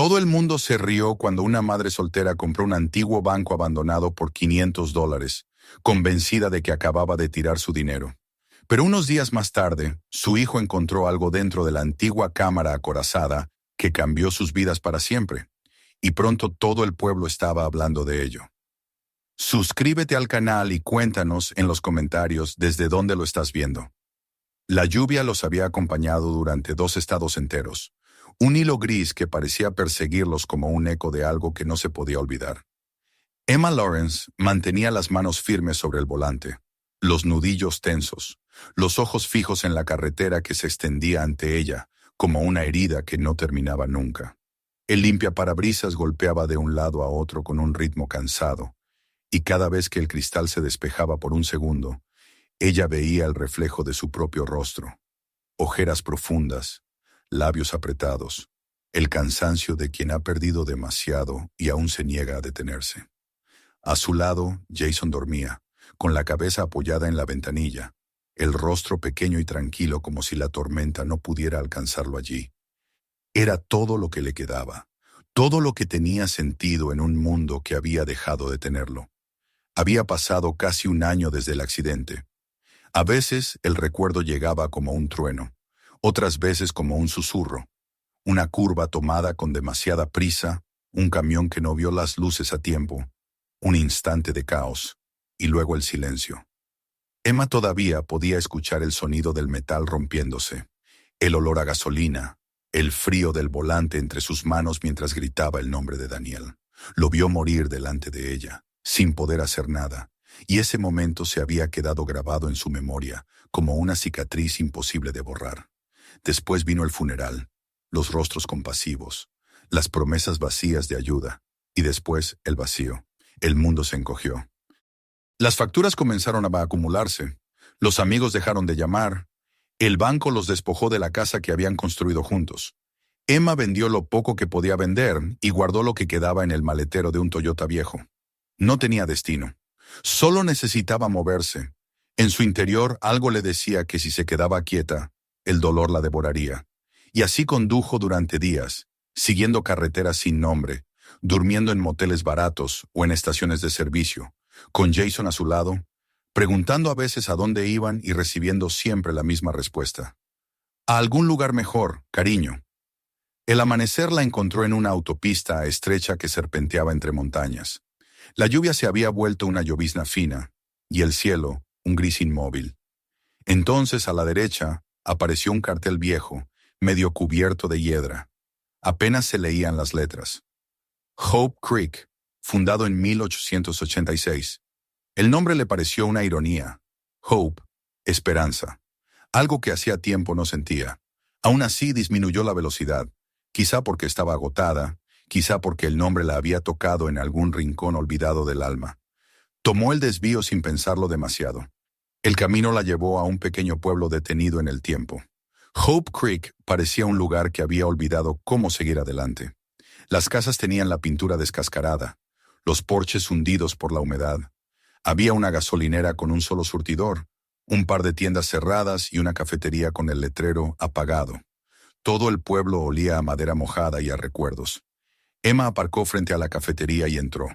Todo el mundo se rió cuando una madre soltera compró un antiguo banco abandonado por $500, convencida de que acababa de tirar su dinero. Pero unos días más tarde, su hijo encontró algo dentro de la antigua cámara acorazada que cambió sus vidas para siempre, y pronto todo el pueblo estaba hablando de ello. Suscríbete al canal y cuéntanos en los comentarios desde dónde lo estás viendo. La lluvia los había acompañado durante 2 estados enteros, un hilo gris que parecía perseguirlos como un eco de algo que no se podía olvidar. Emma Lawrence mantenía las manos firmes sobre el volante, los nudillos tensos, los ojos fijos en la carretera que se extendía ante ella, como una herida que no terminaba nunca. El limpiaparabrisas golpeaba de un lado a otro con un ritmo cansado, y cada vez que el cristal se despejaba por un segundo, ella veía el reflejo de su propio rostro, ojeras profundas, labios apretados, el cansancio de quien ha perdido demasiado y aún se niega a detenerse. A su lado, Jason dormía, con la cabeza apoyada en la ventanilla, el rostro pequeño y tranquilo como si la tormenta no pudiera alcanzarlo allí. Era todo lo que le quedaba, todo lo que tenía sentido en un mundo que había dejado de tenerlo. Había pasado casi un año desde el accidente. A veces el recuerdo llegaba como un trueno, otras veces como un susurro, una curva tomada con demasiada prisa, un camión que no vio las luces a tiempo, un instante de caos, y luego el silencio. Emma todavía podía escuchar el sonido del metal rompiéndose, el olor a gasolina, el frío del volante entre sus manos mientras gritaba el nombre de Daniel. Lo vio morir delante de ella, sin poder hacer nada, y ese momento se había quedado grabado en su memoria como una cicatriz imposible de borrar. Después vino el funeral, los rostros compasivos, las promesas vacías de ayuda, y después el vacío. El mundo se encogió. Las facturas comenzaron a acumularse, los amigos dejaron de llamar, el banco los despojó de la casa que habían construido juntos. Emma vendió lo poco que podía vender y guardó lo que quedaba en el maletero de un Toyota viejo. No tenía destino. Solo necesitaba moverse. En su interior algo le decía que si se quedaba quieta, el dolor la devoraría. Y así condujo durante días, siguiendo carreteras sin nombre, durmiendo en moteles baratos o en estaciones de servicio, con Jason a su lado, preguntando a veces a dónde iban y recibiendo siempre la misma respuesta. A algún lugar mejor, cariño. El amanecer la encontró en una autopista estrecha que serpenteaba entre montañas. La lluvia se había vuelto una llovizna fina, y el cielo, un gris inmóvil. Entonces, a la derecha, apareció un cartel viejo, medio cubierto de hiedra. Apenas se leían las letras. Hope Creek, fundado en 1886. El nombre le pareció una ironía. Hope, esperanza. Algo que hacía tiempo no sentía. Aún así disminuyó la velocidad, quizá porque estaba agotada, quizá porque el nombre la había tocado en algún rincón olvidado del alma. Tomó el desvío sin pensarlo demasiado. El camino la llevó a un pequeño pueblo detenido en el tiempo. Hope Creek parecía un lugar que había olvidado cómo seguir adelante. Las casas tenían la pintura descascarada, los porches hundidos por la humedad. Había una gasolinera con un solo surtidor, un par de tiendas cerradas y una cafetería con el letrero apagado. Todo el pueblo olía a madera mojada y a recuerdos. Emma aparcó frente a la cafetería y entró.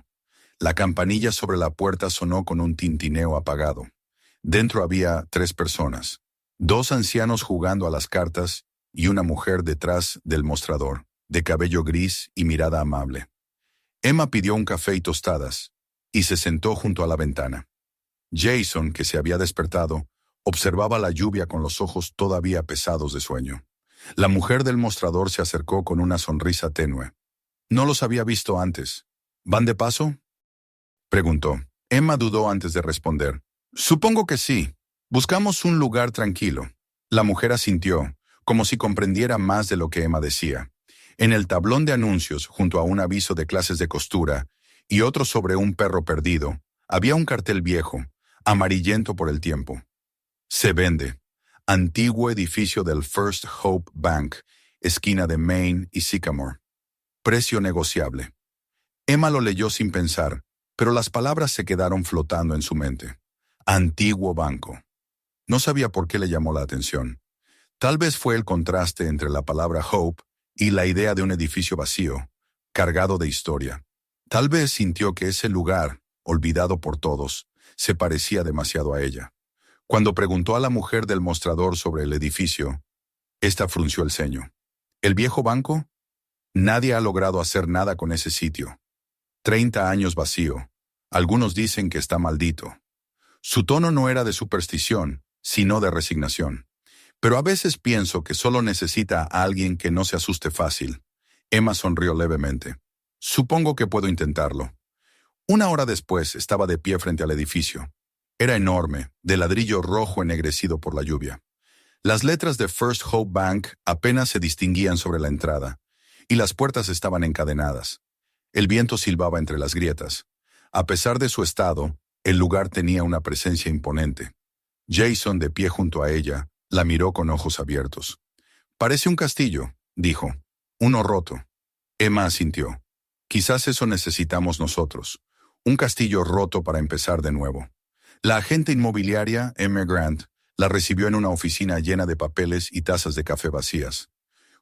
La campanilla sobre la puerta sonó con un tintineo apagado. Dentro había 3 personas, 2 ancianos jugando a las cartas y una mujer detrás del mostrador, de cabello gris y mirada amable. Emma pidió un café y tostadas, y se sentó junto a la ventana. Jason, que se había despertado, observaba la lluvia con los ojos todavía pesados de sueño. La mujer del mostrador se acercó con una sonrisa tenue. No los había visto antes. ¿Van de paso?, preguntó. Emma dudó antes de responder. Supongo que sí. Buscamos un lugar tranquilo. La mujer asintió, como si comprendiera más de lo que Emma decía. En el tablón de anuncios, junto a un aviso de clases de costura y otro sobre un perro perdido, había un cartel viejo, amarillento por el tiempo. Se vende. Antiguo edificio del First Hope Bank, esquina de Main y Sycamore. Precio negociable. Emma lo leyó sin pensar, pero las palabras se quedaron flotando en su mente. Antiguo banco. No sabía por qué le llamó la atención. Tal vez fue el contraste entre la palabra Hope y la idea de un edificio vacío, cargado de historia. Tal vez sintió que ese lugar, olvidado por todos, se parecía demasiado a ella. Cuando preguntó a la mujer del mostrador sobre el edificio, ésta frunció el ceño. ¿El viejo banco? Nadie ha logrado hacer nada con ese sitio. 30 años vacío. Algunos dicen que está maldito. Su tono no era de superstición, sino de resignación. Pero a veces pienso que solo necesita a alguien que no se asuste fácil. Emma sonrió levemente. Supongo que puedo intentarlo. Una hora después estaba de pie frente al edificio. Era enorme, de ladrillo rojo ennegrecido por la lluvia. Las letras de First Hope Bank apenas se distinguían sobre la entrada, y las puertas estaban encadenadas. El viento silbaba entre las grietas. A pesar de su estado, el lugar tenía una presencia imponente. Jason, de pie junto a ella, la miró con ojos abiertos. «Parece un castillo», dijo. «Uno roto». Emma asintió. «Quizás eso necesitamos nosotros. Un castillo roto para empezar de nuevo». La agente inmobiliaria, Emma Grant, la recibió en una oficina llena de papeles y tazas de café vacías.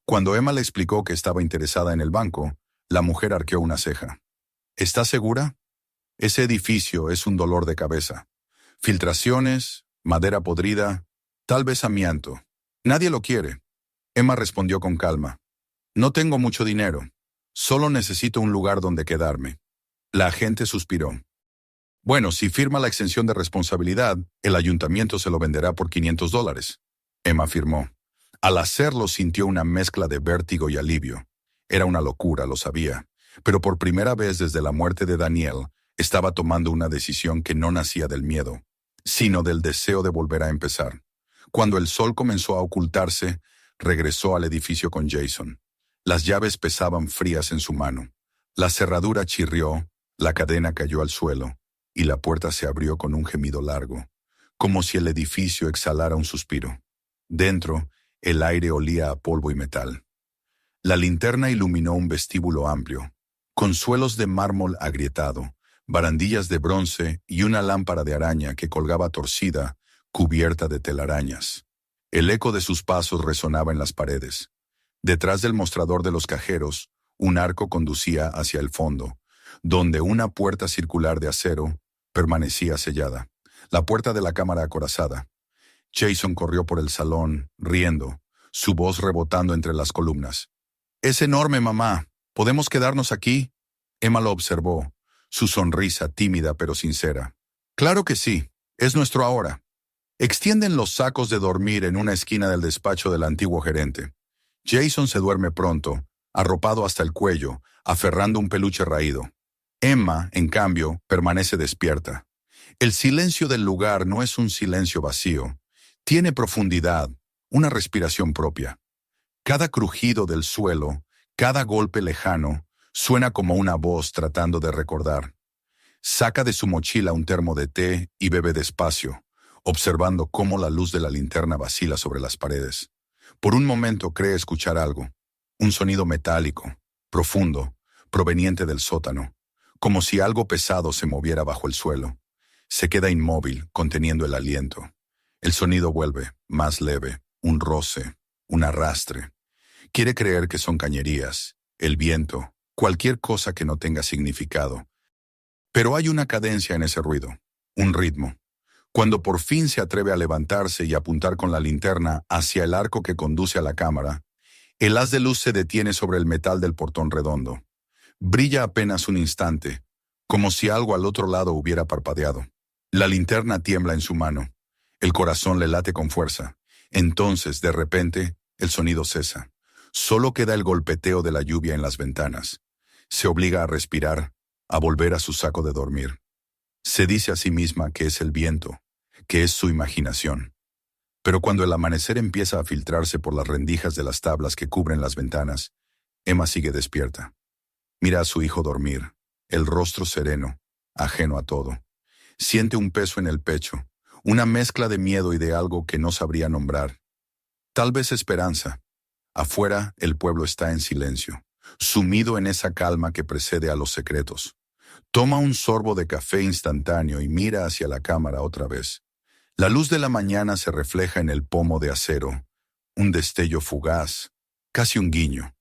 Cuando Emma le explicó que estaba interesada en el banco, la mujer arqueó una ceja. «¿Estás segura? Ese edificio es un dolor de cabeza. Filtraciones, madera podrida, tal vez amianto. Nadie lo quiere». Emma respondió con calma. «No tengo mucho dinero. Solo necesito un lugar donde quedarme». La agente suspiró. «Bueno, si firma la exención de responsabilidad, el ayuntamiento se lo venderá por $500. Emma afirmó. Al hacerlo sintió una mezcla de vértigo y alivio. Era una locura, lo sabía, pero por primera vez desde la muerte de Daniel, estaba tomando una decisión que no nacía del miedo, sino del deseo de volver a empezar. Cuando el sol comenzó a ocultarse, regresó al edificio con Jason. Las llaves pesaban frías en su mano. La cerradura chirrió, la cadena cayó al suelo, y la puerta se abrió con un gemido largo, como si el edificio exhalara un suspiro. Dentro, el aire olía a polvo y metal. La linterna iluminó un vestíbulo amplio, con suelos de mármol agrietado, barandillas de bronce y una lámpara de araña que colgaba torcida, cubierta de telarañas. El eco de sus pasos resonaba en las paredes. Detrás del mostrador de los cajeros, un arco conducía hacia el fondo, donde una puerta circular de acero permanecía sellada. La puerta de la cámara acorazada. Jason corrió por el salón, riendo, su voz rebotando entre las columnas. «Es enorme, mamá. ¿Podemos quedarnos aquí?» Emma lo observó, su sonrisa tímida pero sincera. «Claro que sí. Es nuestro ahora». Extienden los sacos de dormir en una esquina del despacho del antiguo gerente. Jason se duerme pronto, arropado hasta el cuello, aferrando un peluche raído. Emma, en cambio, permanece despierta. El silencio del lugar no es un silencio vacío. Tiene profundidad, una respiración propia. Cada crujido del suelo, cada golpe lejano, suena como una voz tratando de recordar. Saca de su mochila un termo de té y bebe despacio, observando cómo la luz de la linterna vacila sobre las paredes. Por un momento cree escuchar algo, un sonido metálico, profundo, proveniente del sótano, como si algo pesado se moviera bajo el suelo. Se queda inmóvil, conteniendo el aliento. El sonido vuelve, más leve, un roce, un arrastre. Quiere creer que son cañerías, el viento, cualquier cosa que no tenga significado. Pero hay una cadencia en ese ruido, un ritmo. Cuando por fin se atreve a levantarse y apuntar con la linterna hacia el arco que conduce a la cámara, el haz de luz se detiene sobre el metal del portón redondo. Brilla apenas un instante, como si algo al otro lado hubiera parpadeado. La linterna tiembla en su mano. El corazón le late con fuerza. Entonces, de repente, el sonido cesa. Solo queda el golpeteo de la lluvia en las ventanas. Se obliga a respirar, a volver a su saco de dormir. Se dice a sí misma que es el viento, que es su imaginación. Pero cuando el amanecer empieza a filtrarse por las rendijas de las tablas que cubren las ventanas, Emma sigue despierta. Mira a su hijo dormir, el rostro sereno, ajeno a todo. Siente un peso en el pecho, una mezcla de miedo y de algo que no sabría nombrar. Tal vez esperanza. Afuera, el pueblo está en silencio, sumido en esa calma que precede a los secretos. Toma un sorbo de café instantáneo y mira hacia la cámara otra vez. La luz de la mañana se refleja en el pomo de acero, un destello fugaz, casi un guiño.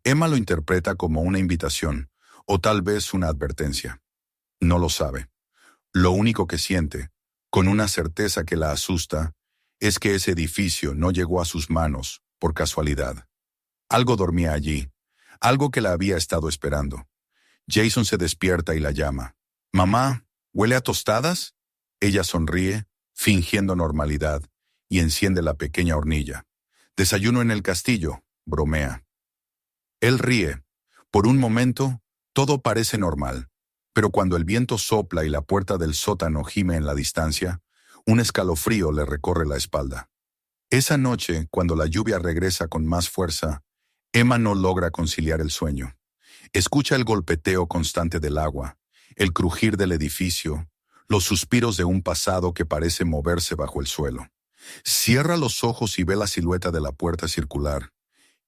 Emma lo interpreta como una invitación, o tal vez una advertencia. No lo sabe. Lo único que siente, con una certeza que la asusta, es que ese edificio no llegó a sus manos por casualidad. Algo dormía allí, algo que la había estado esperando. Jason se despierta y la llama. «Mamá, ¿huele a tostadas?» Ella sonríe, fingiendo normalidad, y enciende la pequeña hornilla. «Desayuno en el castillo», bromea. Él ríe. Por un momento, todo parece normal, pero cuando el viento sopla y la puerta del sótano gime en la distancia, un escalofrío le recorre la espalda. Esa noche, cuando la lluvia regresa con más fuerza, Emma no logra conciliar el sueño. Escucha el golpeteo constante del agua, el crujir del edificio, los suspiros de un pasado que parece moverse bajo el suelo. Cierra los ojos y ve la silueta de la puerta circular,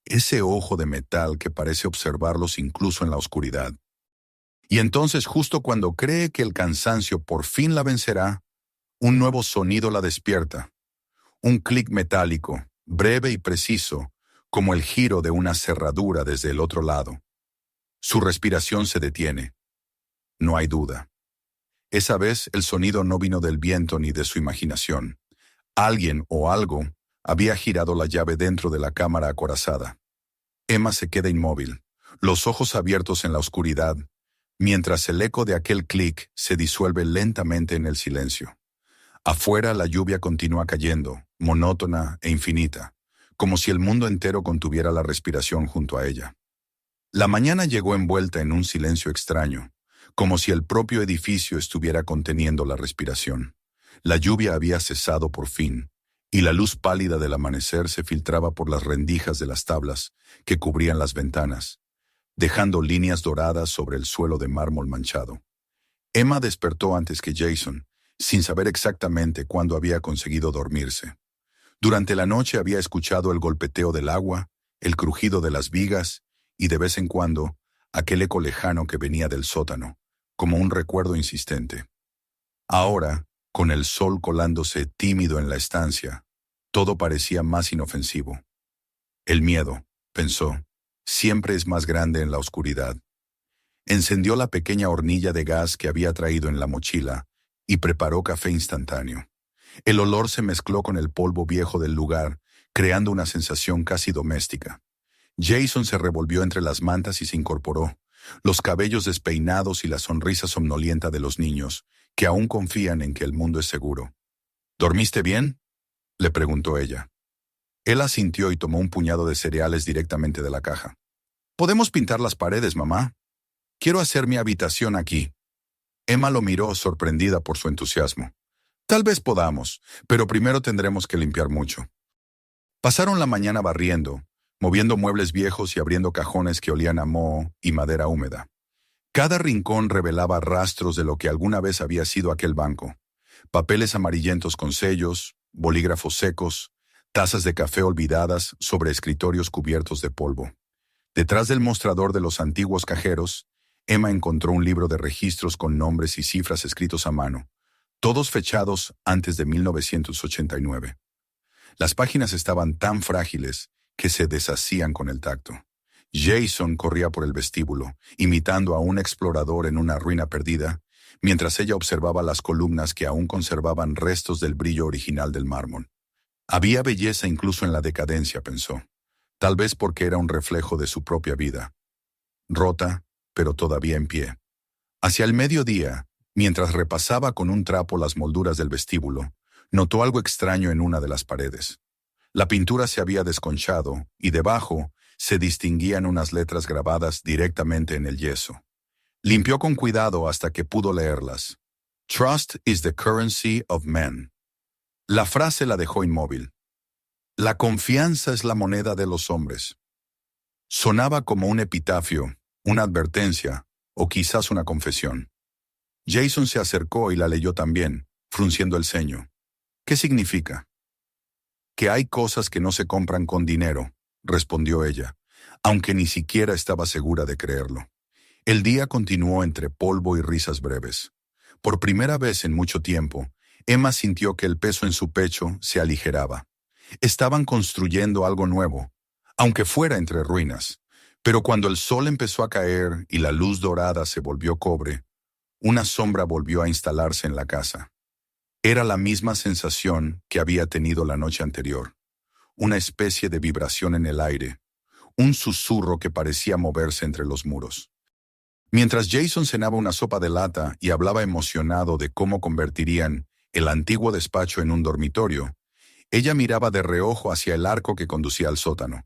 ese ojo de metal que parece observarlos incluso en la oscuridad. Y entonces, justo cuando cree que el cansancio por fin la vencerá, un nuevo sonido la despierta. Un clic metálico, breve y preciso, como el giro de una cerradura desde el otro lado. Su respiración se detiene. No hay duda. Esa vez el sonido no vino del viento ni de su imaginación. Alguien o algo había girado la llave dentro de la cámara acorazada. Emma se queda inmóvil, los ojos abiertos en la oscuridad, mientras el eco de aquel clic se disuelve lentamente en el silencio. Afuera la lluvia continúa cayendo, monótona e infinita, como si el mundo entero contuviera la respiración junto a ella. La mañana llegó envuelta en un silencio extraño, como si el propio edificio estuviera conteniendo la respiración. La lluvia había cesado por fin, y la luz pálida del amanecer se filtraba por las rendijas de las tablas que cubrían las ventanas, dejando líneas doradas sobre el suelo de mármol manchado. Emma despertó antes que Jason, sin saber exactamente cuándo había conseguido dormirse. Durante la noche había escuchado el golpeteo del agua, el crujido de las vigas y, de vez en cuando, aquel eco lejano que venía del sótano, como un recuerdo insistente. Ahora, con el sol colándose tímido en la estancia, todo parecía más inofensivo. El miedo, pensó, siempre es más grande en la oscuridad. Encendió la pequeña hornilla de gas que había traído en la mochila y preparó café instantáneo. El olor se mezcló con el polvo viejo del lugar, creando una sensación casi doméstica. Jason se revolvió entre las mantas y se incorporó, los cabellos despeinados y la sonrisa somnolienta de los niños, que aún confían en que el mundo es seguro. ¿Dormiste bien?, le preguntó ella. Él asintió y tomó un puñado de cereales directamente de la caja. «Podemos pintar las paredes, mamá. Quiero hacer mi habitación aquí». Emma lo miró sorprendida por su entusiasmo. «Tal vez podamos, pero primero tendremos que limpiar mucho». Pasaron la mañana barriendo, moviendo muebles viejos y abriendo cajones que olían a moho y madera húmeda. Cada rincón revelaba rastros de lo que alguna vez había sido aquel banco. Papeles amarillentos con sellos, bolígrafos secos, tazas de café olvidadas sobre escritorios cubiertos de polvo. Detrás del mostrador de los antiguos cajeros, Emma encontró un libro de registros con nombres y cifras escritos a mano, todos fechados antes de 1989. Las páginas estaban tan frágiles que se deshacían con el tacto. Jason corría por el vestíbulo, imitando a un explorador en una ruina perdida, mientras ella observaba las columnas que aún conservaban restos del brillo original del mármol. Había belleza incluso en la decadencia, pensó, tal vez porque era un reflejo de su propia vida. Rota, pero todavía en pie. Hacia el mediodía, mientras repasaba con un trapo las molduras del vestíbulo, notó algo extraño en una de las paredes. La pintura se había desconchado y debajo se distinguían unas letras grabadas directamente en el yeso. Limpió con cuidado hasta que pudo leerlas. Trust is the currency of men. La frase la dejó inmóvil. La confianza es la moneda de los hombres. Sonaba como un epitafio, una advertencia, o quizás una confesión. Jason se acercó y la leyó también, frunciendo el ceño. ¿Qué significa? Que hay cosas que no se compran con dinero, respondió ella, aunque ni siquiera estaba segura de creerlo. El día continuó entre polvo y risas breves. Por primera vez en mucho tiempo, Emma sintió que el peso en su pecho se aligeraba. Estaban construyendo algo nuevo, aunque fuera entre ruinas, Pero cuando el sol empezó a caer y la luz dorada se volvió cobre, una sombra volvió a instalarse en la casa. Era la misma sensación que había tenido la noche anterior, una especie de vibración en el aire, un susurro que parecía moverse entre los muros. Mientras Jason cenaba una sopa de lata y hablaba emocionado de cómo convertirían el antiguo despacho en un dormitorio, ella miraba de reojo hacia el arco que conducía al sótano.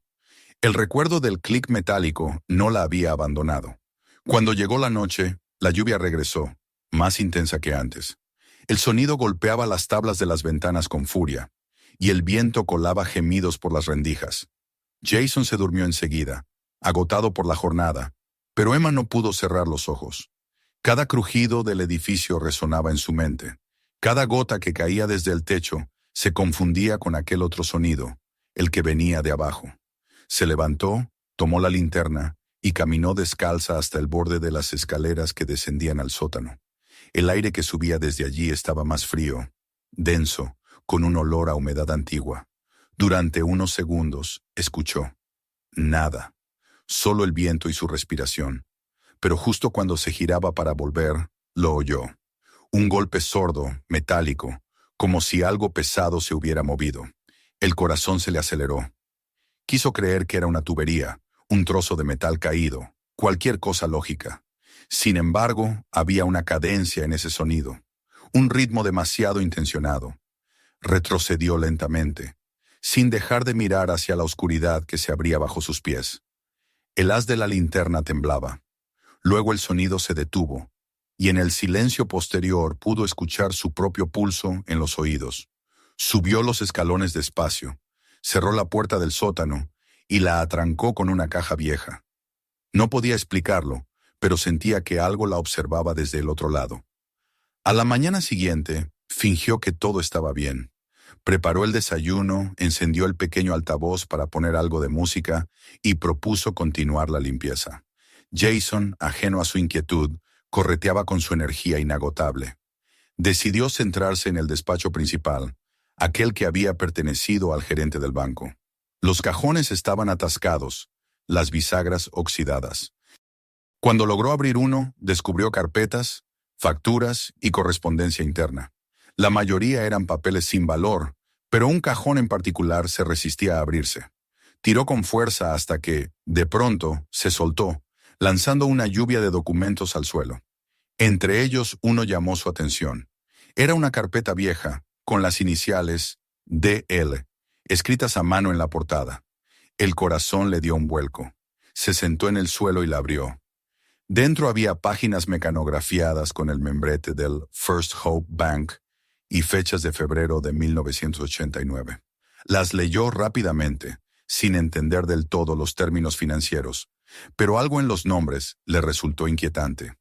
El recuerdo del clic metálico no la había abandonado. Cuando llegó la noche, la lluvia regresó, más intensa que antes. El sonido golpeaba las tablas de las ventanas con furia, y el viento colaba gemidos por las rendijas. Jason se durmió enseguida, agotado por la jornada, pero Emma no pudo cerrar los ojos. Cada crujido del edificio resonaba en su mente. Cada gota que caía desde el techo se confundía con aquel otro sonido, el que venía de abajo. Se levantó, tomó la linterna y caminó descalza hasta el borde de las escaleras que descendían al sótano. El aire que subía desde allí estaba más frío, denso, con un olor a humedad antigua. Durante unos segundos, escuchó. Nada. Solo el viento y su respiración. Pero justo cuando se giraba para volver, lo oyó. Un golpe sordo, metálico, como si algo pesado se hubiera movido. El corazón se le aceleró. Quiso creer que era una tubería, un trozo de metal caído, cualquier cosa lógica. Sin embargo, había una cadencia en ese sonido, un ritmo demasiado intencionado. Retrocedió lentamente, sin dejar de mirar hacia la oscuridad que se abría bajo sus pies. El haz de la linterna temblaba. Luego el sonido se detuvo, y en el silencio posterior pudo escuchar su propio pulso en los oídos. Subió los escalones despacio, cerró la puerta del sótano y la atrancó con una caja vieja. No podía explicarlo, pero sentía que algo la observaba desde el otro lado. A la mañana siguiente, fingió que todo estaba bien. Preparó el desayuno, encendió el pequeño altavoz para poner algo de música y propuso continuar la limpieza. Jason, ajeno a su inquietud, correteaba con su energía inagotable. Decidió centrarse en el despacho principal, aquel que había pertenecido al gerente del banco. Los cajones estaban atascados, las bisagras oxidadas. Cuando logró abrir uno, descubrió carpetas, facturas y correspondencia interna. La mayoría eran papeles sin valor, pero un cajón en particular se resistía a abrirse. Tiró con fuerza hasta que, de pronto, se soltó, lanzando una lluvia de documentos al suelo. Entre ellos, uno llamó su atención. Era una carpeta vieja, con las iniciales DL, escritas a mano en la portada. El corazón le dio un vuelco. Se sentó en el suelo y la abrió. Dentro había páginas mecanografiadas con el membrete del First Hope Bank y fechas de febrero de 1989. Las leyó rápidamente, sin entender del todo los términos financieros, pero algo en los nombres le resultó inquietante.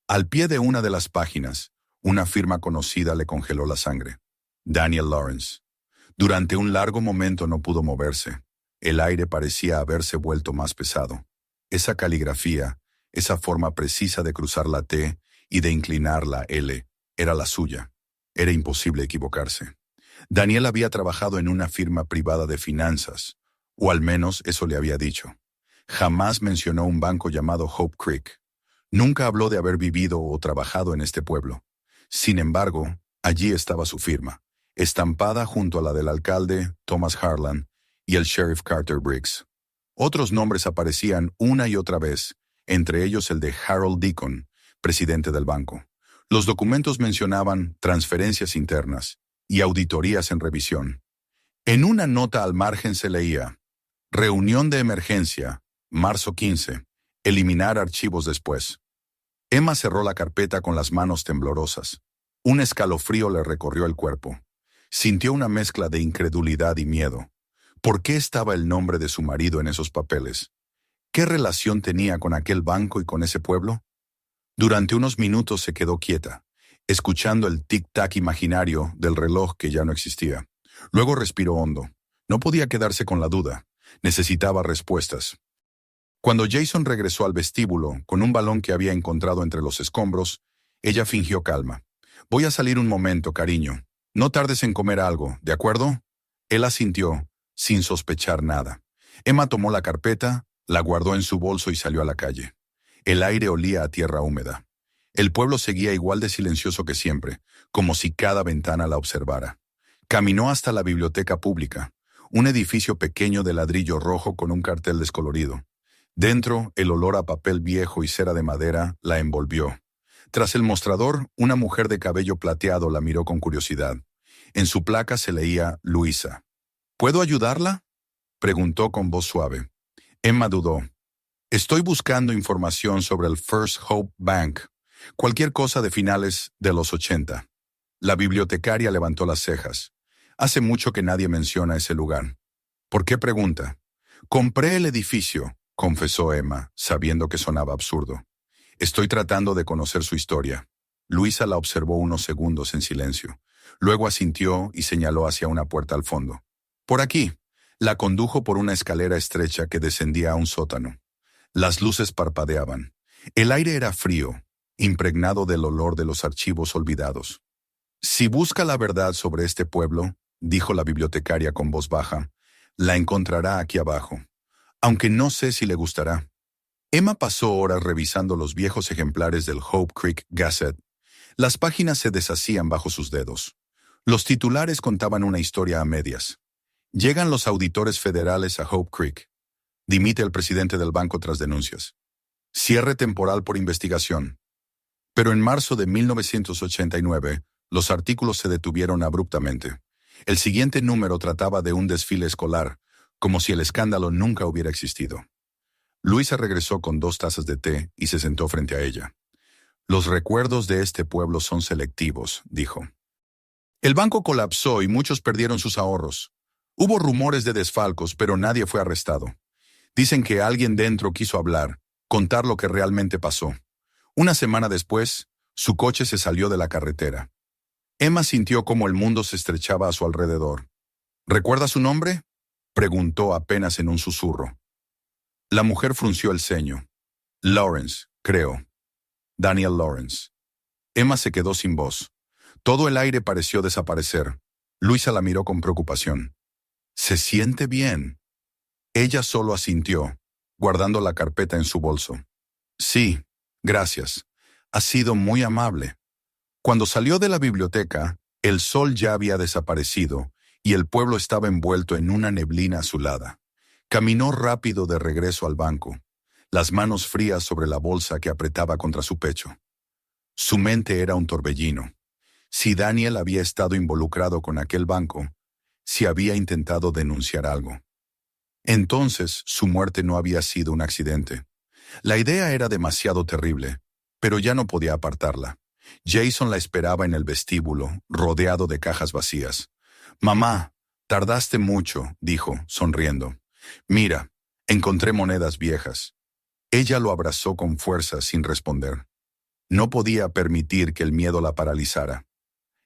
Al pie de una de las páginas, una firma conocida le congeló la sangre. Daniel Lawrence. Durante un largo momento no pudo moverse. El aire parecía haberse vuelto más pesado. Esa caligrafía, esa forma precisa de cruzar la T y de inclinar la L, era la suya. Era imposible equivocarse. Daniel había trabajado en una firma privada de finanzas, o al menos eso le había dicho. Jamás mencionó un banco llamado Hope Creek. Nunca habló de haber vivido o trabajado en este pueblo. Sin embargo, allí estaba su firma, estampada junto a la del alcalde Thomas Harlan y el sheriff Carter Briggs. Otros nombres aparecían una y otra vez, entre ellos el de Harold Deacon, presidente del banco. Los documentos mencionaban transferencias internas y auditorías en revisión. En una nota al margen se leía: reunión de emergencia, marzo 15, eliminar archivos después. Emma cerró la carpeta con las manos temblorosas. Un escalofrío le recorrió el cuerpo. Sintió una mezcla de incredulidad y miedo. ¿Por qué estaba el nombre de su marido en esos papeles? ¿Qué relación tenía con aquel banco y con ese pueblo? Durante unos minutos se quedó quieta, escuchando el tic-tac imaginario del reloj que ya no existía. Luego respiró hondo. No podía quedarse con la duda. Necesitaba respuestas. Cuando Jason regresó al vestíbulo con un balón que había encontrado entre los escombros, ella fingió calma. Voy a salir un momento, cariño. No tardes en comer algo, ¿de acuerdo? Él asintió, sin sospechar nada. Emma tomó la carpeta, La guardó en su bolso y salió a la calle. El aire olía a tierra húmeda. El pueblo seguía igual de silencioso que siempre, como si cada ventana la observara. Caminó hasta la biblioteca pública, un edificio pequeño de ladrillo rojo con un cartel descolorido. Dentro, el olor a papel viejo y cera de madera la envolvió. Tras el mostrador, una mujer de cabello plateado la miró con curiosidad. En su placa se leía Luisa. ¿Puedo ayudarla?, preguntó con voz suave. Emma dudó. Estoy buscando información sobre el First Hope Bank. Cualquier cosa de finales de los 80. La bibliotecaria levantó las cejas. Hace mucho que nadie menciona ese lugar. ¿Por qué pregunta? Compré el edificio, confesó Emma, sabiendo que sonaba absurdo. Estoy tratando de conocer su historia. Luisa la observó unos segundos en silencio. Luego asintió y señaló hacia una puerta al fondo. Por aquí. La condujo por una escalera estrecha que descendía a un sótano. Las luces parpadeaban. El aire era frío, impregnado del olor de los archivos olvidados. Si busca la verdad sobre este pueblo, dijo la bibliotecaria con voz baja, la encontrará aquí abajo, aunque no sé si le gustará. Emma pasó horas revisando los viejos ejemplares del Hope Creek Gazette. Las páginas se deshacían bajo sus dedos. Los titulares contaban una historia a medias. Llegan los auditores federales a Hope Creek. Dimite el presidente del banco tras denuncias. Cierre temporal por investigación. Pero en marzo de 1989, los artículos se detuvieron abruptamente. El siguiente número trataba de un desfile escolar, como si el escándalo nunca hubiera existido. Luisa regresó con 2 tazas de té y se sentó frente a ella. Los recuerdos de este pueblo son selectivos, dijo. El banco colapsó y muchos perdieron sus ahorros. Hubo rumores de desfalcos, pero nadie fue arrestado. Dicen que alguien dentro quiso hablar, contar lo que realmente pasó. Una semana después, su coche se salió de la carretera. Emma sintió como el mundo se estrechaba a su alrededor. ¿Recuerda su nombre?, preguntó apenas en un susurro. La mujer frunció el ceño. Lawrence, creo. Daniel Lawrence. Emma se quedó sin voz. Todo el aire pareció desaparecer. Luisa la miró con preocupación. ¿Se siente bien? Ella solo asintió, guardando la carpeta en su bolso. Sí, gracias. Ha sido muy amable. Cuando salió de la biblioteca, el sol ya había desaparecido y el pueblo estaba envuelto en una neblina azulada. Caminó rápido de regreso al banco, las manos frías sobre la bolsa que apretaba contra su pecho. Su mente era un torbellino. Si Daniel había estado involucrado con aquel banco, si había intentado denunciar algo. Entonces, su muerte no había sido un accidente. La idea era demasiado terrible, pero ya no podía apartarla. Jason la esperaba en el vestíbulo, rodeado de cajas vacías. «Mamá, tardaste mucho», dijo, sonriendo. «Mira, encontré monedas viejas». Ella lo abrazó con fuerza sin responder. No podía permitir que el miedo la paralizara.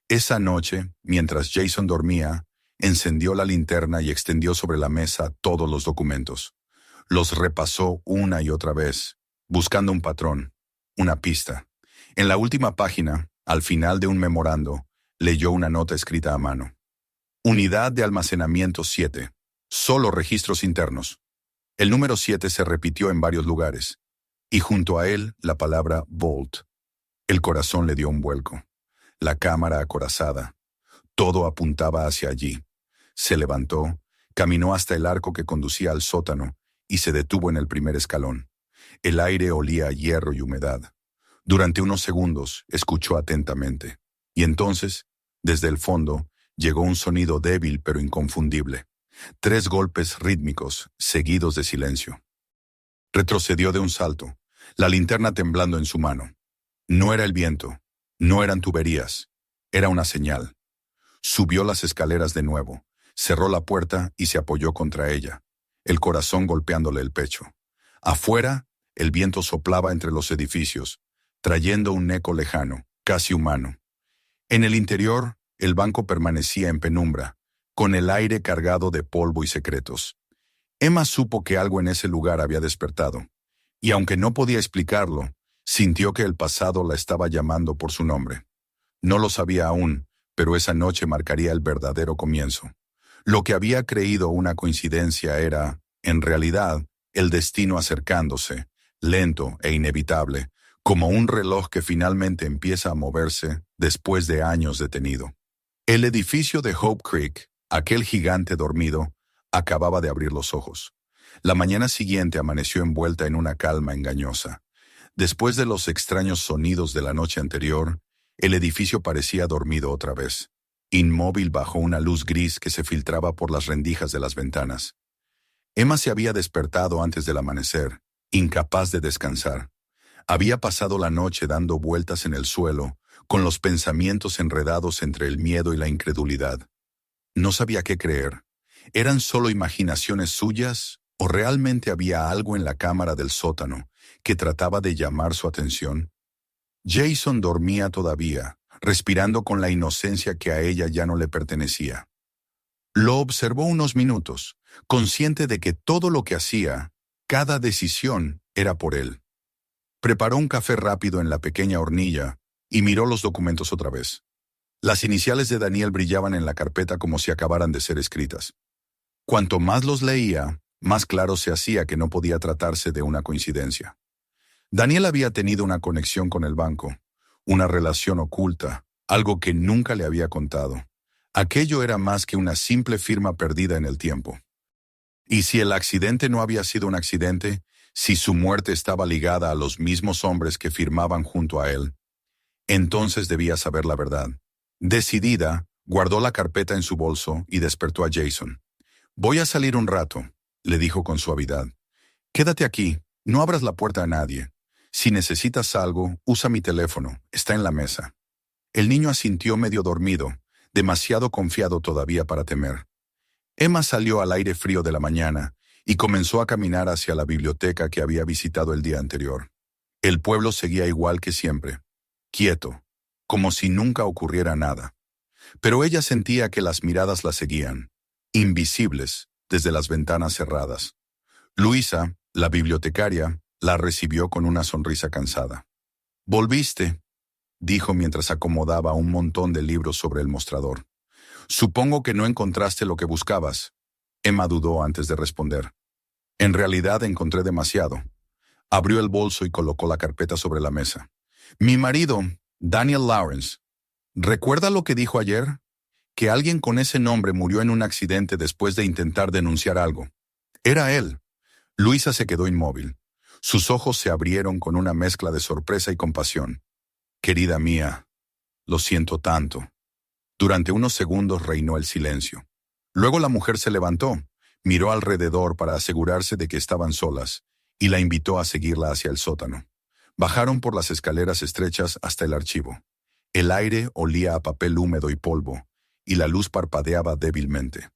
Esa noche, mientras Jason dormía, encendió la linterna y extendió sobre la mesa todos los documentos. Los repasó una y otra vez, buscando un patrón, una pista. En la última página, al final de un memorando, leyó una nota escrita a mano. Unidad de almacenamiento 7. Solo registros internos. El número 7 se repitió en varios lugares, y junto a él la palabra Vault. El corazón le dio un vuelco. La cámara acorazada. Todo apuntaba hacia allí. Se levantó, caminó hasta el arco que conducía al sótano y se detuvo en el primer escalón. El aire olía a hierro y humedad. Durante unos segundos escuchó atentamente, y entonces, desde el fondo, llegó un sonido débil pero inconfundible. 3 golpes rítmicos, seguidos de silencio. Retrocedió de un salto, la linterna temblando en su mano. No era el viento, no eran tuberías, era una señal. Subió las escaleras de nuevo, cerró la puerta y se apoyó contra ella, el corazón golpeándole el pecho. Afuera, el viento soplaba entre los edificios, trayendo un eco lejano, casi humano. En el interior, el banco permanecía en penumbra, con el aire cargado de polvo y secretos. Emma supo que algo en ese lugar había despertado, y aunque no podía explicarlo, sintió que el pasado la estaba llamando por su nombre. No lo sabía aún, pero esa noche marcaría el verdadero comienzo. Lo que había creído una coincidencia era, en realidad, el destino acercándose, lento e inevitable, como un reloj que finalmente empieza a moverse después de años detenido. El edificio de Hope Creek, aquel gigante dormido, acababa de abrir los ojos. La mañana siguiente amaneció envuelta en una calma engañosa. Después de los extraños sonidos de la noche anterior, el edificio parecía dormido otra vez, inmóvil bajo una luz gris que se filtraba por las rendijas de las ventanas. Emma se había despertado antes del amanecer, incapaz de descansar. Había pasado la noche dando vueltas en el suelo, con los pensamientos enredados entre el miedo y la incredulidad. No sabía qué creer. ¿Eran solo imaginaciones suyas o realmente había algo en la cámara del sótano que trataba de llamar su atención? Jason dormía todavía, respirando con la inocencia que a ella ya no le pertenecía. Lo observó unos minutos, consciente de que todo lo que hacía, cada decisión, era por él. Preparó un café rápido en la pequeña hornilla y miró los documentos otra vez. Las iniciales de Daniel brillaban en la carpeta como si acabaran de ser escritas. Cuanto más los leía, más claro se hacía que no podía tratarse de una coincidencia. Daniel había tenido una conexión con el banco, una relación oculta, algo que nunca le había contado. Aquello era más que una simple firma perdida en el tiempo. Y si el accidente no había sido un accidente, si su muerte estaba ligada a los mismos hombres que firmaban junto a él, entonces debía saber la verdad. Decidida, guardó la carpeta en su bolso y despertó a Jason. «Voy a salir un rato», le dijo con suavidad. «Quédate aquí, no abras la puerta a nadie. Si necesitas algo, usa mi teléfono, está en la mesa». El niño asintió medio dormido, demasiado confiado todavía para temer. Emma salió al aire frío de la mañana y comenzó a caminar hacia la biblioteca que había visitado el día anterior. El pueblo seguía igual que siempre, quieto, como si nunca ocurriera nada. Pero ella sentía que las miradas la seguían, invisibles, desde las ventanas cerradas. Luisa, la bibliotecaria, la recibió con una sonrisa cansada. «Volviste», dijo mientras acomodaba un montón de libros sobre el mostrador. «Supongo que no encontraste lo que buscabas». Emma dudó antes de responder. «En realidad encontré demasiado». Abrió el bolso y colocó la carpeta sobre la mesa. «Mi marido, Daniel Lawrence. ¿Recuerda lo que dijo ayer? Que alguien con ese nombre murió en un accidente después de intentar denunciar algo. Era él». Luisa se quedó inmóvil. Sus ojos se abrieron con una mezcla de sorpresa y compasión. «Querida mía, lo siento tanto». Durante unos segundos reinó el silencio. Luego la mujer se levantó, miró alrededor para asegurarse de que estaban solas, y la invitó a seguirla hacia el sótano. Bajaron por las escaleras estrechas hasta el archivo. El aire olía a papel húmedo y polvo, y la luz parpadeaba débilmente.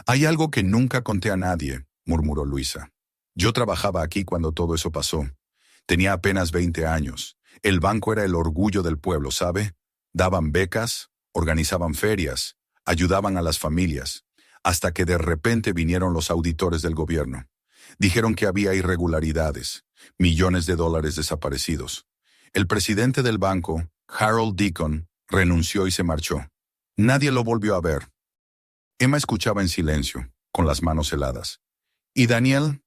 «Hay algo que nunca conté a nadie», murmuró Luisa. «Yo trabajaba aquí cuando todo eso pasó. Tenía apenas 20 años. El banco era el orgullo del pueblo, ¿sabe? Daban becas, organizaban ferias, ayudaban a las familias, hasta que de repente vinieron los auditores del gobierno. Dijeron que había irregularidades, millones de dólares desaparecidos. El presidente del banco, Harold Deacon, renunció y se marchó. Nadie lo volvió a ver». Emma escuchaba en silencio, con las manos heladas. «¿Y Daniel?».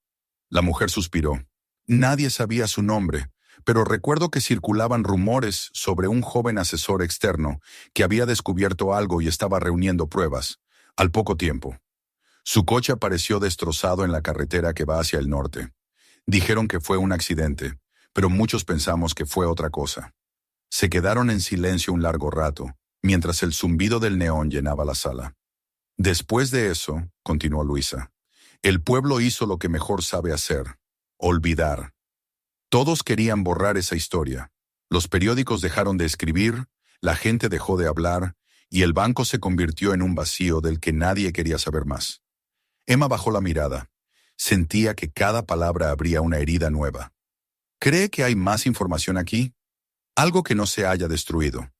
La mujer suspiró. «Nadie sabía su nombre, pero recuerdo que circulaban rumores sobre un joven asesor externo que había descubierto algo y estaba reuniendo pruebas. Al poco tiempo, su coche apareció destrozado en la carretera que va hacia el norte. Dijeron que fue un accidente, pero muchos pensamos que fue otra cosa». Se quedaron en silencio un largo rato, mientras el zumbido del neón llenaba la sala. «Después de eso», continuó Luisa, «el pueblo hizo lo que mejor sabe hacer: olvidar. Todos querían borrar esa historia. Los periódicos dejaron de escribir, la gente dejó de hablar, y el banco se convirtió en un vacío del que nadie quería saber más». Emma bajó la mirada. Sentía que cada palabra abría una herida nueva. «¿Cree que hay más información aquí? Algo que no se haya destruido».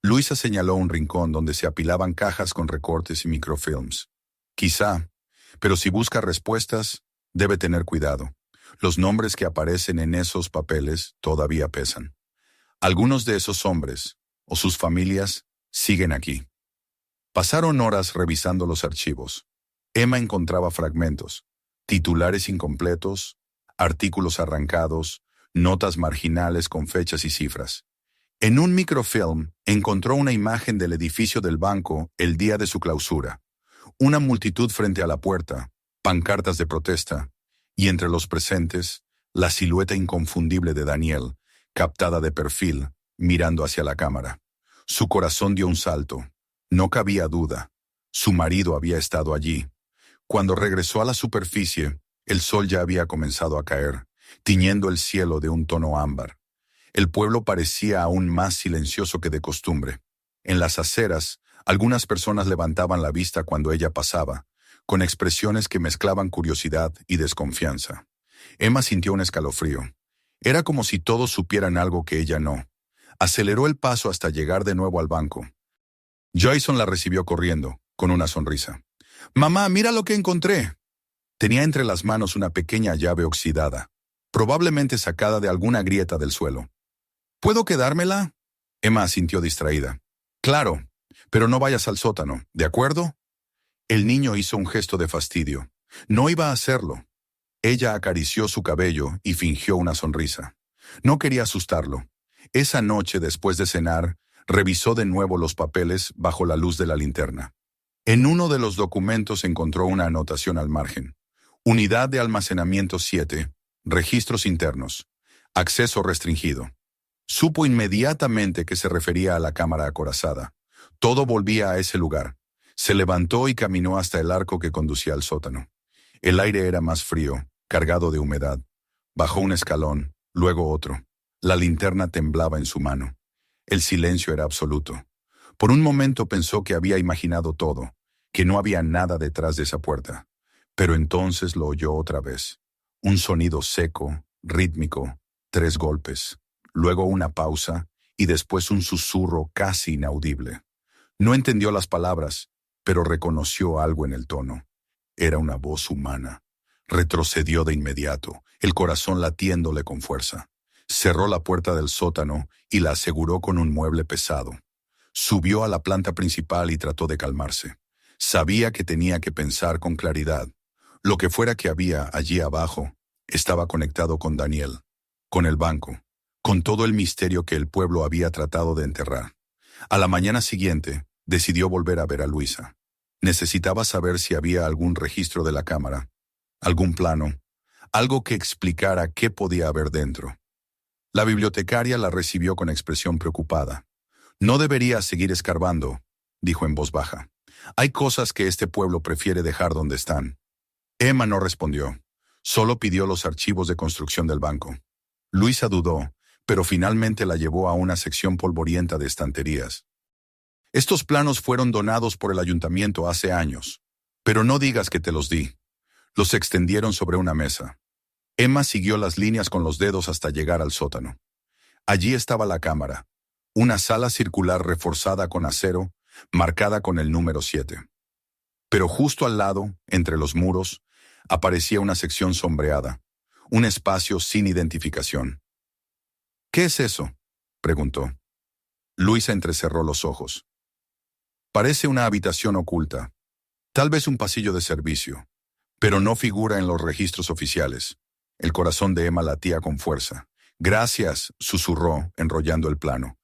Luisa señaló un rincón donde se apilaban cajas con recortes y microfilms. «Quizá, pero si busca respuestas, debe tener cuidado. Los nombres que aparecen en esos papeles todavía pesan. Algunos de esos hombres, o sus familias, siguen aquí». Pasaron horas revisando los archivos. Emma encontraba fragmentos, titulares incompletos, artículos arrancados, notas marginales con fechas y cifras. En un microfilm encontró una imagen del edificio del banco el día de su clausura. Una multitud frente a la puerta, pancartas de protesta, y entre los presentes, la silueta inconfundible de Daniel, captada de perfil, mirando hacia la cámara. Su corazón dio un salto. No cabía duda. Su marido había estado allí. Cuando regresó a la superficie, el sol ya había comenzado a caer, tiñendo el cielo de un tono ámbar. El pueblo parecía aún más silencioso que de costumbre. En las aceras, algunas personas levantaban la vista cuando ella pasaba, con expresiones que mezclaban curiosidad y desconfianza. Emma sintió un escalofrío. Era como si todos supieran algo que ella no. Aceleró el paso hasta llegar de nuevo al banco. Jason la recibió corriendo, con una sonrisa. «Mamá, mira lo que encontré». Tenía entre las manos una pequeña llave oxidada, probablemente sacada de alguna grieta del suelo. «¿Puedo quedármela?» Emma asintió distraída. «Claro, pero no vayas al sótano, ¿de acuerdo?» El niño hizo un gesto de fastidio. No iba a hacerlo. Ella acarició su cabello y fingió una sonrisa. No quería asustarlo. Esa noche, después de cenar, revisó de nuevo los papeles bajo la luz de la linterna. En uno de los documentos encontró una anotación al margen. Unidad de almacenamiento 7, registros internos, acceso restringido. Supo inmediatamente que se refería a la cámara acorazada. Todo volvía a ese lugar. Se levantó y caminó hasta el arco que conducía al sótano. El aire era más frío, cargado de humedad. Bajó un escalón, luego otro. La linterna temblaba en su mano. El silencio era absoluto. Por un momento pensó que había imaginado todo, que no había nada detrás de esa puerta. Pero entonces lo oyó otra vez. Un sonido seco, rítmico, 3 golpes, luego una pausa y después un susurro casi inaudible. No entendió las palabras, pero reconoció algo en el tono. Era una voz humana. Retrocedió de inmediato, el corazón latiéndole con fuerza. Cerró la puerta del sótano y la aseguró con un mueble pesado. Subió a la planta principal y trató de calmarse. Sabía que tenía que pensar con claridad. Lo que fuera que había allí abajo estaba conectado con Daniel, con el banco, con todo el misterio que el pueblo había tratado de enterrar. A la mañana siguiente, decidió volver a ver a Luisa. Necesitaba saber si había algún registro de la cámara, algún plano, algo que explicara qué podía haber dentro. La bibliotecaria la recibió con expresión preocupada. «No debería seguir escarbando», dijo en voz baja. «Hay cosas que este pueblo prefiere dejar donde están». Emma no respondió. Solo pidió los archivos de construcción del banco. Luisa dudó, pero finalmente la llevó a una sección polvorienta de estanterías. «Estos planos fueron donados por el ayuntamiento hace años, pero no digas que te los di». Los extendieron sobre una mesa. Emma siguió las líneas con los dedos hasta llegar al sótano. Allí estaba la cámara, una sala circular reforzada con acero, marcada con el número 7. Pero justo al lado, entre los muros, aparecía una sección sombreada, un espacio sin identificación. «¿Qué es eso?», preguntó. Luisa entrecerró los ojos. «Parece una habitación oculta, tal vez un pasillo de servicio, pero no figura en los registros oficiales». El corazón de Emma latía con fuerza. «Gracias», susurró, enrollando el plano.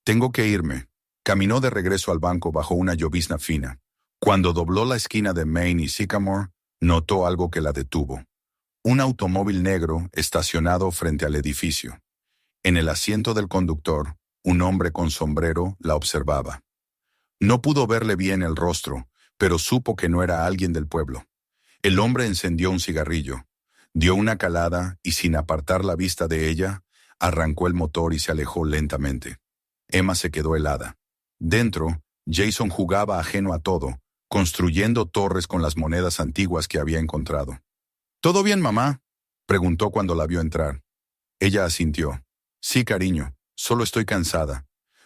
«Tengo que irme». Caminó de regreso al banco bajo una llovizna fina. Cuando dobló la esquina de Main y Sycamore, notó algo que la detuvo. Un automóvil negro estacionado frente al edificio. En el asiento del conductor, un hombre con sombrero la observaba. No pudo verle bien el rostro, pero supo que no era alguien del pueblo. El hombre encendió un cigarrillo. Dio una calada y, sin apartar la vista de ella, arrancó el motor y se alejó lentamente. Emma se quedó helada. Dentro, Jason jugaba ajeno a todo, construyendo torres con las monedas antiguas que había encontrado. «¿Todo bien, mamá?», preguntó cuando la vio entrar. Ella asintió. «Sí, cariño, solo estoy cansada».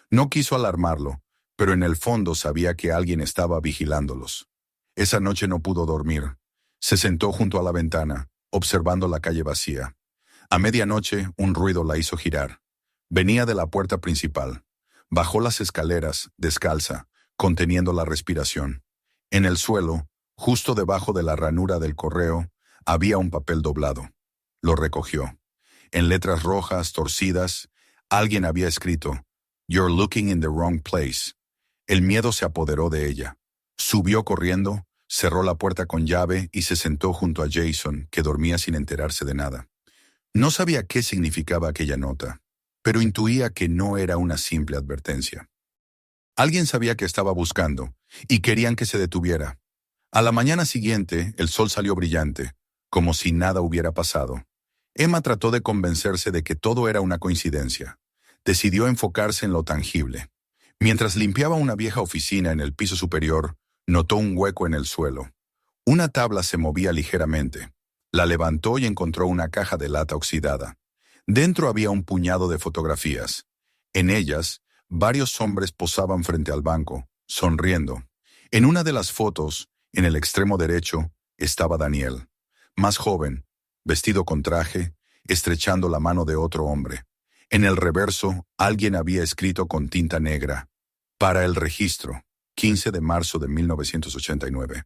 No quiso alarmarlo, pero en el fondo sabía que alguien estaba vigilándolos. Esa noche no pudo dormir. Se sentó junto a la ventana, observando la calle vacía. A medianoche, un ruido la hizo girar. Venía de la puerta principal. Bajó las escaleras, descalza, conteniendo la respiración. En el suelo, justo debajo de la ranura del correo, había un papel doblado. Lo recogió. En letras rojas, torcidas, alguien había escrito, "You're looking in the wrong place". El miedo se apoderó de ella. Subió corriendo, cerró la puerta con llave y se sentó junto a Jason, que dormía sin enterarse de nada. No sabía qué significaba aquella nota, pero intuía que no era una simple advertencia. Alguien sabía que estaba buscando, y querían que se detuviera. A la mañana siguiente, el sol salió brillante, como si nada hubiera pasado. Emma trató de convencerse de que todo era una coincidencia. Decidió enfocarse en lo tangible. Mientras limpiaba una vieja oficina en el piso superior, notó un hueco en el suelo. Una tabla se movía ligeramente. La levantó y encontró una caja de lata oxidada. Dentro había un puñado de fotografías. En ellas, varios hombres posaban frente al banco, sonriendo. En una de las fotos, en el extremo derecho, estaba Daniel, más joven, vestido con traje, estrechando la mano de otro hombre. En el reverso, alguien había escrito con tinta negra, "Para el registro, 15 de marzo de 1989".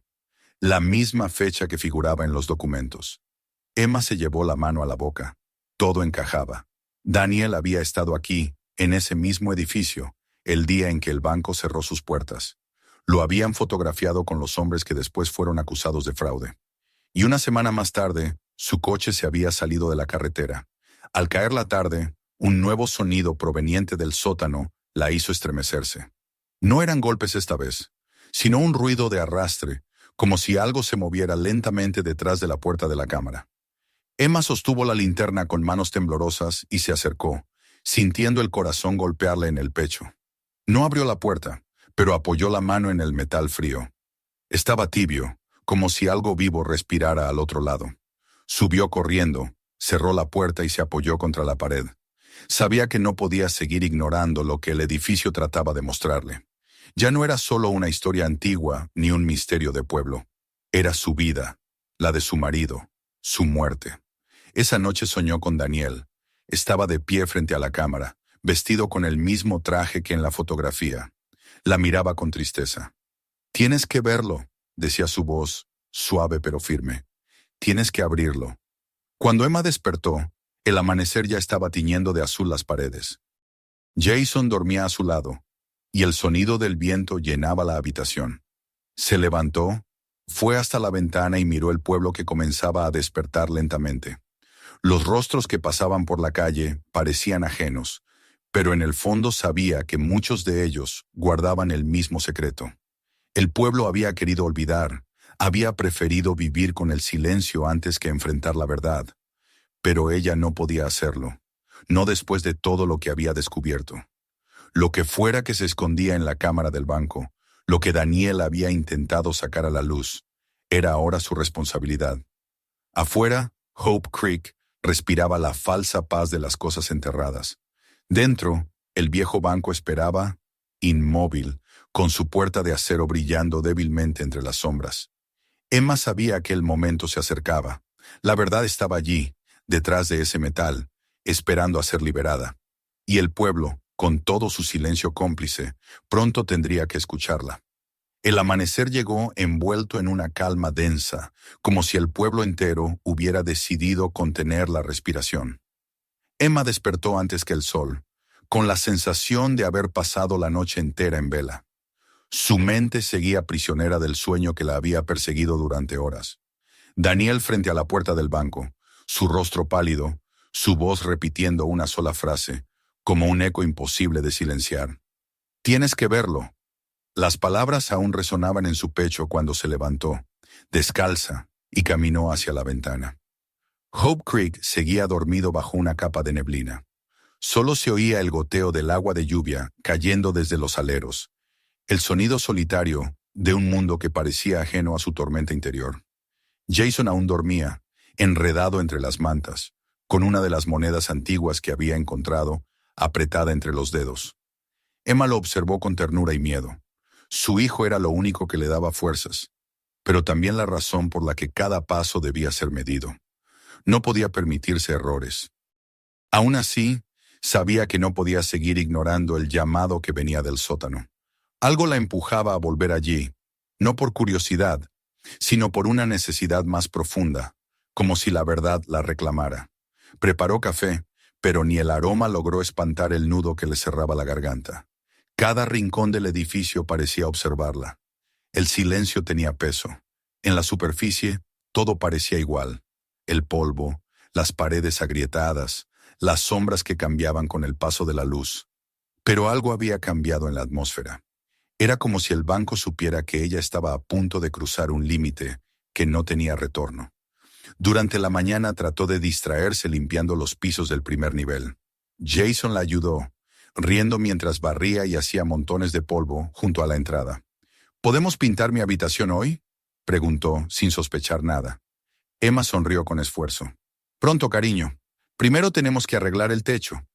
La misma fecha que figuraba en los documentos. Emma se llevó la mano a la boca. Todo encajaba. Daniel había estado aquí, en ese mismo edificio, el día en que el banco cerró sus puertas. Lo habían fotografiado con los hombres que después fueron acusados de fraude. Y una semana más tarde, su coche se había salido de la carretera. Al caer la tarde, un nuevo sonido proveniente del sótano la hizo estremecerse. No eran golpes esta vez, sino un ruido de arrastre, como si algo se moviera lentamente detrás de la puerta de la cámara. Emma sostuvo la linterna con manos temblorosas y se acercó, sintiendo el corazón golpearle en el pecho. No abrió la puerta, pero apoyó la mano en el metal frío. Estaba tibio, como si algo vivo respirara al otro lado. Subió corriendo, cerró la puerta y se apoyó contra la pared. Sabía que no podía seguir ignorando lo que el edificio trataba de mostrarle. Ya no era solo una historia antigua ni un misterio de pueblo. Era su vida, la de su marido, su muerte. Esa noche soñó con Daniel. Estaba de pie frente a la cámara, vestido con el mismo traje que en la fotografía. La miraba con tristeza. «Tienes que verlo», decía su voz, suave pero firme. «Tienes que abrirlo». Cuando Emma despertó, el amanecer ya estaba tiñendo de azul las paredes. Jason dormía a su lado, y el sonido del viento llenaba la habitación. Se levantó, fue hasta la ventana y miró el pueblo que comenzaba a despertar lentamente. Los rostros que pasaban por la calle parecían ajenos, pero en el fondo sabía que muchos de ellos guardaban el mismo secreto. El pueblo había querido olvidar, había preferido vivir con el silencio antes que enfrentar la verdad. Pero ella no podía hacerlo, no después de todo lo que había descubierto. Lo que fuera que se escondía en la cámara del banco, lo que Daniel había intentado sacar a la luz, era ahora su responsabilidad. Afuera, Hope Creek respiraba la falsa paz de las cosas enterradas. Dentro, el viejo banco esperaba, inmóvil, con su puerta de acero brillando débilmente entre las sombras. Emma sabía que el momento se acercaba. La verdad estaba allí, detrás de ese metal, esperando a ser liberada. Y el pueblo, con todo su silencio cómplice, pronto tendría que escucharla. El amanecer llegó envuelto en una calma densa, como si el pueblo entero hubiera decidido contener la respiración. Emma despertó antes que el sol, con la sensación de haber pasado la noche entera en vela. Su mente seguía prisionera del sueño que la había perseguido durante horas. Daniel frente a la puerta del banco, su rostro pálido, su voz repitiendo una sola frase, como un eco imposible de silenciar. «Tienes que verlo». Las palabras aún resonaban en su pecho cuando se levantó, descalza, y caminó hacia la ventana. Hope Creek seguía dormido bajo una capa de neblina. Solo se oía el goteo del agua de lluvia cayendo desde los aleros, el sonido solitario de un mundo que parecía ajeno a su tormenta interior. Jason aún dormía, enredado entre las mantas, con una de las monedas antiguas que había encontrado apretada entre los dedos. Emma lo observó con ternura y miedo. Su hijo era lo único que le daba fuerzas, pero también la razón por la que cada paso debía ser medido. No podía permitirse errores. Aún así, sabía que no podía seguir ignorando el llamado que venía del sótano. Algo la empujaba a volver allí, no por curiosidad, sino por una necesidad más profunda, como si la verdad la reclamara. Preparó café, pero ni el aroma logró espantar el nudo que le cerraba la garganta. Cada rincón del edificio parecía observarla. El silencio tenía peso. En la superficie, todo parecía igual. El polvo, las paredes agrietadas, las sombras que cambiaban con el paso de la luz. Pero algo había cambiado en la atmósfera. Era como si el banco supiera que ella estaba a punto de cruzar un límite que no tenía retorno. Durante la mañana trató de distraerse limpiando los pisos del primer nivel. Jason la ayudó, riendo mientras barría y hacía montones de polvo junto a la entrada. ¿Podemos pintar mi habitación hoy?, preguntó, sin sospechar nada. Emma sonrió con esfuerzo. Pronto, cariño. Primero tenemos que arreglar el techo.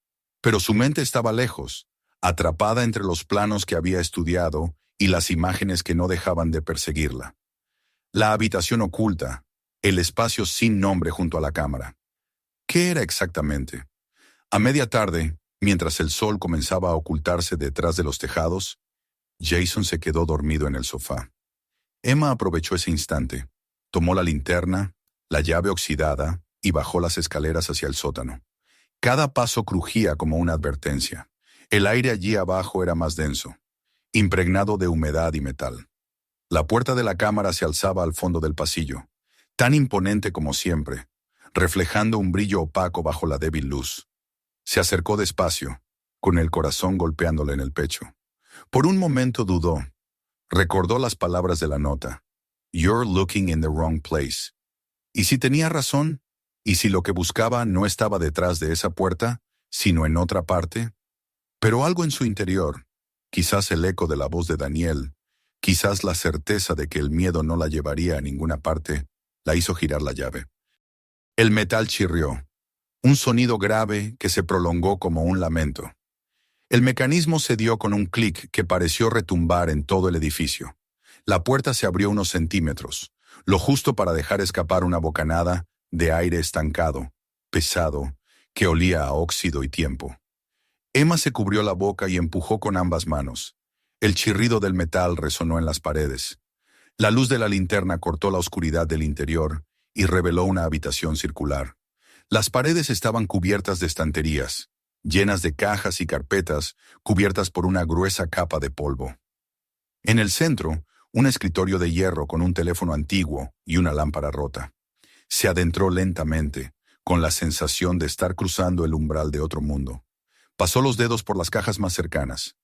Pero su mente estaba lejos, atrapada entre los planos que había estudiado y las imágenes que no dejaban de perseguirla. La habitación oculta, el espacio sin nombre junto a la cámara. ¿Qué era exactamente? A media tarde, mientras el sol comenzaba a ocultarse detrás de los tejados, Jason se quedó dormido en el sofá. Emma aprovechó ese instante, tomó la linterna, la llave oxidada y bajó las escaleras hacia el sótano. Cada paso crujía como una advertencia. El aire allí abajo era más denso, impregnado de humedad y metal. La puerta de la cámara se alzaba al fondo del pasillo, tan imponente como siempre, reflejando un brillo opaco bajo la débil luz. Se acercó despacio, con el corazón golpeándole en el pecho. Por un momento dudó. Recordó las palabras de la nota. You're looking in the wrong place. ¿Y si tenía razón? ¿Y si lo que buscaba no estaba detrás de esa puerta, sino en otra parte? Pero algo en su interior, quizás el eco de la voz de Daniel, quizás la certeza de que el miedo no la llevaría a ninguna parte, la hizo girar la llave. El metal chirrió, un sonido grave que se prolongó como un lamento. El mecanismo se dio con un clic que pareció retumbar en todo el edificio. La puerta se abrió unos centímetros, lo justo para dejar escapar una bocanada de aire estancado, pesado, que olía a óxido y tiempo. Emma se cubrió la boca y empujó con ambas manos. El chirrido del metal resonó en las paredes. La luz de la linterna cortó la oscuridad del interior y reveló una habitación circular. Las paredes estaban cubiertas de estanterías, llenas de cajas y carpetas cubiertas por una gruesa capa de polvo. En el centro, un escritorio de hierro con un teléfono antiguo y una lámpara rota. Se adentró lentamente, con la sensación de estar cruzando el umbral de otro mundo. Pasó los dedos por las cajas más cercanas.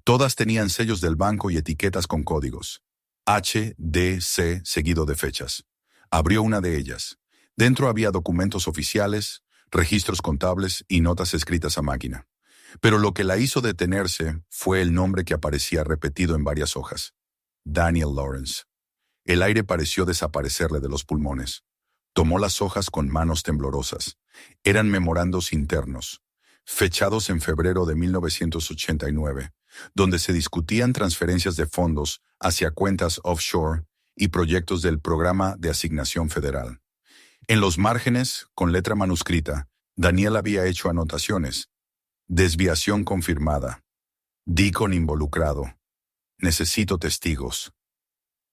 Todas tenían sellos del banco y etiquetas con códigos. H, D, C, seguido de fechas. Abrió una de ellas. Dentro había documentos oficiales, registros contables y notas escritas a máquina. Pero lo que la hizo detenerse fue el nombre que aparecía repetido en varias hojas. Daniel Lawrence. El aire pareció desaparecerle de los pulmones. Tomó las hojas con manos temblorosas. Eran memorandos internos, fechados en febrero de 1989, donde se discutían transferencias de fondos hacia cuentas offshore y proyectos del Programa de Asignación Federal. En los márgenes, con letra manuscrita, Daniel había hecho anotaciones. Desviación confirmada. Deacon involucrado. Necesito testigos.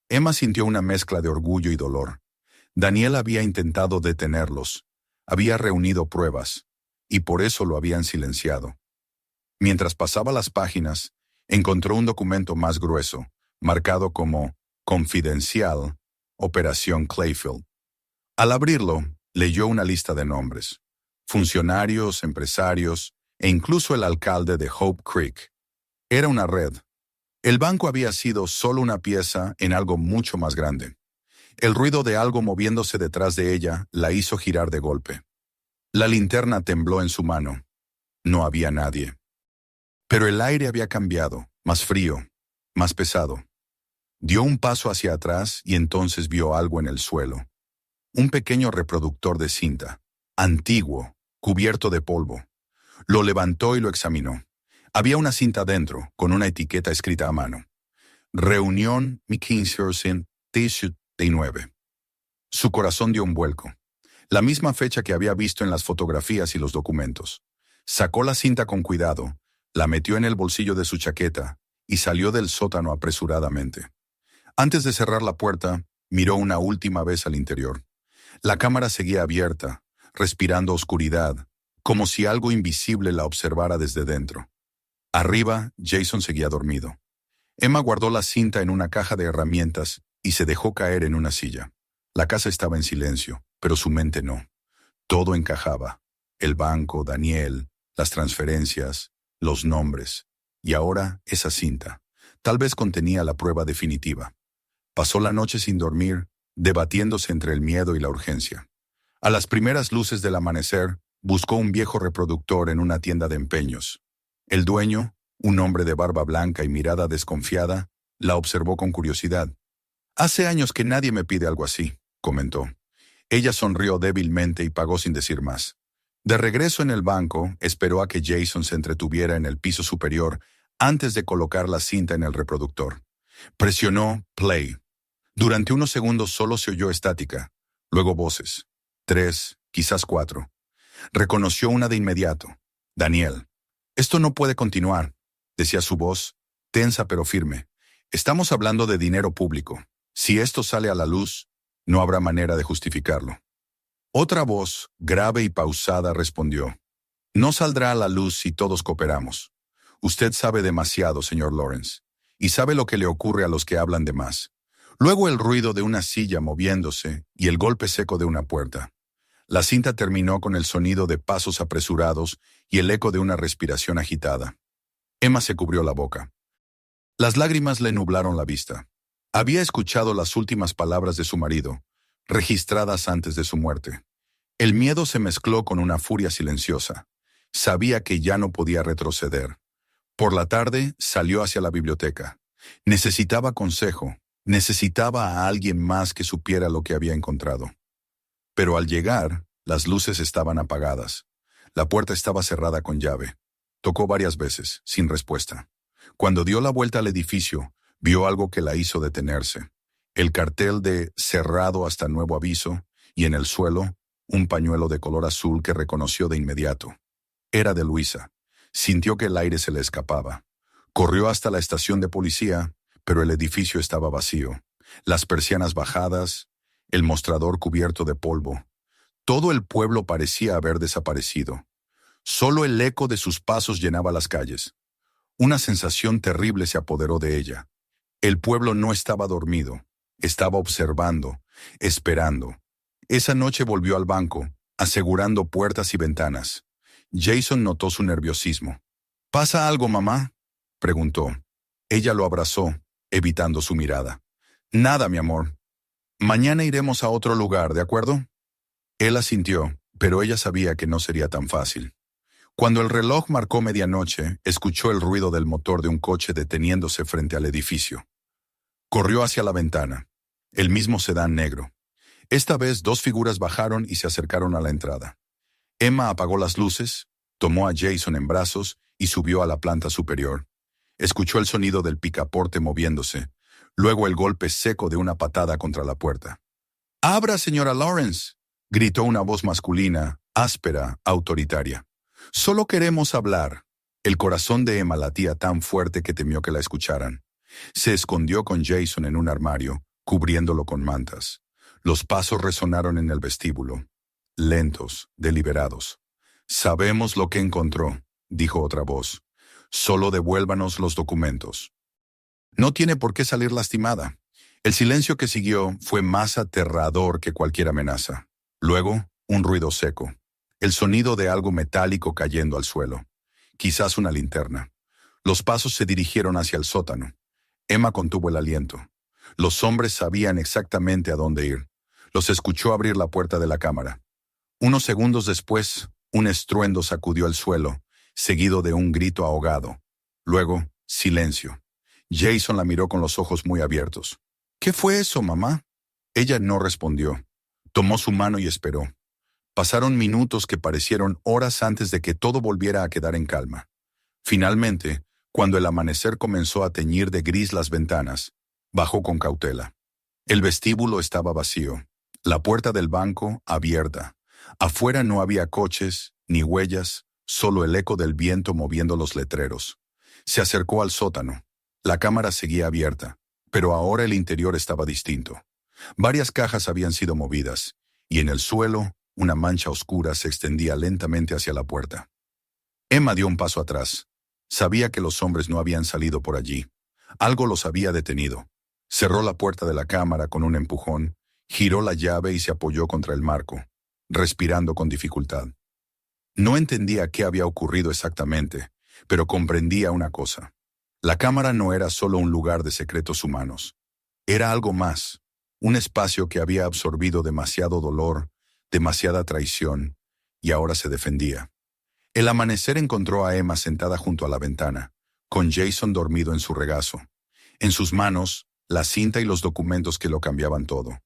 Emma sintió una mezcla de orgullo y dolor. Daniel había intentado detenerlos, había reunido pruebas, y por eso lo habían silenciado. Mientras pasaba las páginas, encontró un documento más grueso, marcado como Confidencial, Operación Clayfield. Al abrirlo, leyó una lista de nombres, funcionarios, empresarios e incluso el alcalde de Hope Creek. Era una red. El banco había sido solo una pieza en algo mucho más grande. El ruido de algo moviéndose detrás de ella la hizo girar de golpe. La linterna tembló en su mano. No había nadie. Pero el aire había cambiado, más frío, más pesado. Dio un paso hacia atrás y entonces vio algo en el suelo. Un pequeño reproductor de cinta, antiguo, cubierto de polvo. Lo levantó y lo examinó. Había una cinta dentro, con una etiqueta escrita a mano. Reunión McKinsey 19. Su corazón dio un vuelco. La misma fecha que había visto en las fotografías y los documentos. Sacó la cinta con cuidado, la metió en el bolsillo de su chaqueta y salió del sótano apresuradamente. Antes de cerrar la puerta, miró una última vez al interior. La cámara seguía abierta, respirando oscuridad, como si algo invisible la observara desde dentro. Arriba, Jason seguía dormido. Emma guardó la cinta en una caja de herramientas y se dejó caer en una silla. La casa estaba en silencio, pero su mente no. Todo encajaba. El banco, Daniel, las transferencias, los nombres. Y ahora esa cinta. Tal vez contenía la prueba definitiva. Pasó la noche sin dormir, debatiéndose entre el miedo y la urgencia. A las primeras luces del amanecer, buscó un viejo reproductor en una tienda de empeños. El dueño, un hombre de barba blanca y mirada desconfiada, la observó con curiosidad. «Hace años que nadie me pide algo así», comentó. Ella sonrió débilmente y pagó sin decir más. De regreso en el banco, esperó a que Jason se entretuviera en el piso superior antes de colocar la cinta en el reproductor. Presionó play. Durante unos segundos solo se oyó estática, luego voces. 3, quizás 4. Reconoció una de inmediato. Daniel. «Esto no puede continuar», decía su voz, tensa pero firme. «Estamos hablando de dinero público. Si esto sale a la luz, no habrá manera de justificarlo». Otra voz, grave y pausada, respondió. «No saldrá a la luz si todos cooperamos. Usted sabe demasiado, señor Lawrence, y sabe lo que le ocurre a los que hablan de más». Luego el ruido de una silla moviéndose y el golpe seco de una puerta. La cinta terminó con el sonido de pasos apresurados y el eco de una respiración agitada. Emma se cubrió la boca. Las lágrimas le nublaron la vista. Había escuchado las últimas palabras de su marido, registradas antes de su muerte. El miedo se mezcló con una furia silenciosa. Sabía que ya no podía retroceder. Por la tarde salió hacia la biblioteca. Necesitaba consejo. Necesitaba a alguien más que supiera lo que había encontrado. Pero al llegar, las luces estaban apagadas. La puerta estaba cerrada con llave. Tocó varias veces, sin respuesta. Cuando dio la vuelta al edificio, vio algo que la hizo detenerse. El cartel de «Cerrado hasta nuevo aviso» y en el suelo, un pañuelo de color azul que reconoció de inmediato. Era de Luisa. Sintió que el aire se le escapaba. Corrió hasta la estación de policía, pero el edificio estaba vacío. Las persianas bajadas, el mostrador cubierto de polvo. Todo el pueblo parecía haber desaparecido. Solo el eco de sus pasos llenaba las calles. Una sensación terrible se apoderó de ella. El pueblo no estaba dormido. Estaba observando, esperando. Esa noche volvió al banco, asegurando puertas y ventanas. Jason notó su nerviosismo. «¿Pasa algo, mamá?», preguntó. Ella lo abrazó, evitando su mirada. «Nada, mi amor. Mañana iremos a otro lugar, ¿de acuerdo?». Él asintió, pero ella sabía que no sería tan fácil. Cuando el reloj marcó medianoche, escuchó el ruido del motor de un coche deteniéndose frente al edificio. Corrió hacia la ventana. El mismo sedán negro. Esta vez 2 figuras bajaron y se acercaron a la entrada. Emma apagó las luces, tomó a Jason en brazos y subió a la planta superior. Escuchó el sonido del picaporte moviéndose, luego el golpe seco de una patada contra la puerta. «¡Abra, señora Lawrence!», gritó una voz masculina, áspera, autoritaria. «Solo queremos hablar». El corazón de Emma latía tan fuerte que temió que la escucharan. Se escondió con Jason en un armario, cubriéndolo con mantas. Los pasos resonaron en el vestíbulo. Lentos, deliberados. «Sabemos lo que encontró», dijo otra voz. «Solo devuélvanos los documentos». No tiene por qué salir lastimada. El silencio que siguió fue más aterrador que cualquier amenaza. Luego, un ruido seco. El sonido de algo metálico cayendo al suelo. Quizás una linterna. Los pasos se dirigieron hacia el sótano. Emma contuvo el aliento. Los hombres sabían exactamente a dónde ir. Los escuchó abrir la puerta de la cámara. Unos segundos después, un estruendo sacudió el suelo, seguido de un grito ahogado. Luego, silencio. Jason la miró con los ojos muy abiertos. «¿Qué fue eso, mamá?». Ella no respondió. Tomó su mano y esperó. Pasaron minutos que parecieron horas antes de que todo volviera a quedar en calma. Finalmente, cuando el amanecer comenzó a teñir de gris las ventanas, bajó con cautela. El vestíbulo estaba vacío. La puerta del banco abierta. Afuera no había coches, ni huellas, solo el eco del viento moviendo los letreros. Se acercó al sótano. La cámara seguía abierta, pero ahora el interior estaba distinto. Varias cajas habían sido movidas, y en el suelo una mancha oscura se extendía lentamente hacia la puerta. Emma dio un paso atrás. Sabía que los hombres no habían salido por allí. Algo los había detenido. Cerró la puerta de la cámara con un empujón, giró la llave y se apoyó contra el marco, respirando con dificultad. No entendía qué había ocurrido exactamente, pero comprendía una cosa. La cámara no era solo un lugar de secretos humanos. Era algo más, un espacio que había absorbido demasiado dolor, demasiada traición, y ahora se defendía. El amanecer encontró a Emma sentada junto a la ventana, con Jason dormido en su regazo. En sus manos, la cinta y los documentos que lo cambiaban todo.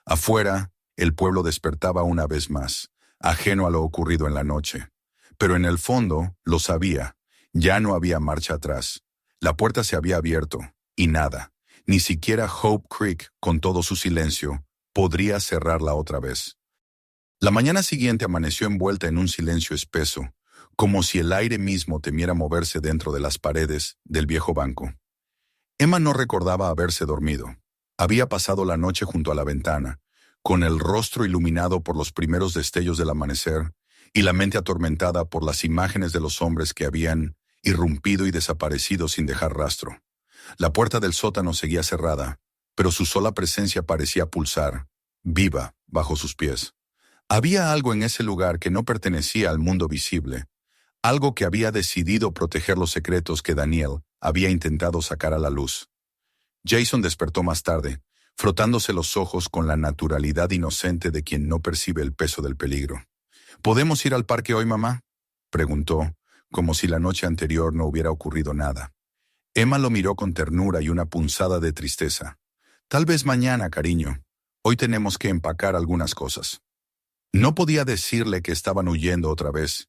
Afuera, el pueblo despertaba una vez más, ajeno a lo ocurrido en la noche. Pero en el fondo, lo sabía, ya no había marcha atrás. La puerta se había abierto, y nada, ni siquiera Hope Creek, con todo su silencio, podría cerrarla otra vez. La mañana siguiente amaneció envuelta en un silencio espeso, como si el aire mismo temiera moverse dentro de las paredes del viejo banco. Emma no recordaba haberse dormido. Había pasado la noche junto a la ventana, con el rostro iluminado por los primeros destellos del amanecer y la mente atormentada por las imágenes de los hombres que habían irrumpido y desaparecido sin dejar rastro. La puerta del sótano seguía cerrada, pero su sola presencia parecía pulsar, viva, bajo sus pies. Había algo en ese lugar que no pertenecía al mundo visible, algo que había decidido proteger los secretos que Daniel había intentado sacar a la luz. Jason despertó más tarde, frotándose los ojos con la naturalidad inocente de quien no percibe el peso del peligro. ¿Podemos ir al parque hoy, mamá?, preguntó, como si la noche anterior no hubiera ocurrido nada. Emma lo miró con ternura y una punzada de tristeza. Tal vez mañana, cariño. Hoy tenemos que empacar algunas cosas. No podía decirle que estaban huyendo otra vez,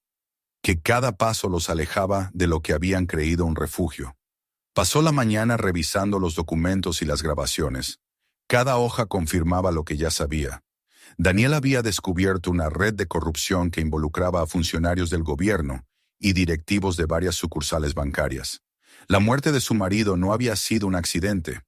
que cada paso los alejaba de lo que habían creído un refugio. Pasó la mañana revisando los documentos y las grabaciones. Cada hoja confirmaba lo que ya sabía. Daniel había descubierto una red de corrupción que involucraba a funcionarios del gobierno y directivos de varias sucursales bancarias. La muerte de su marido no había sido un accidente,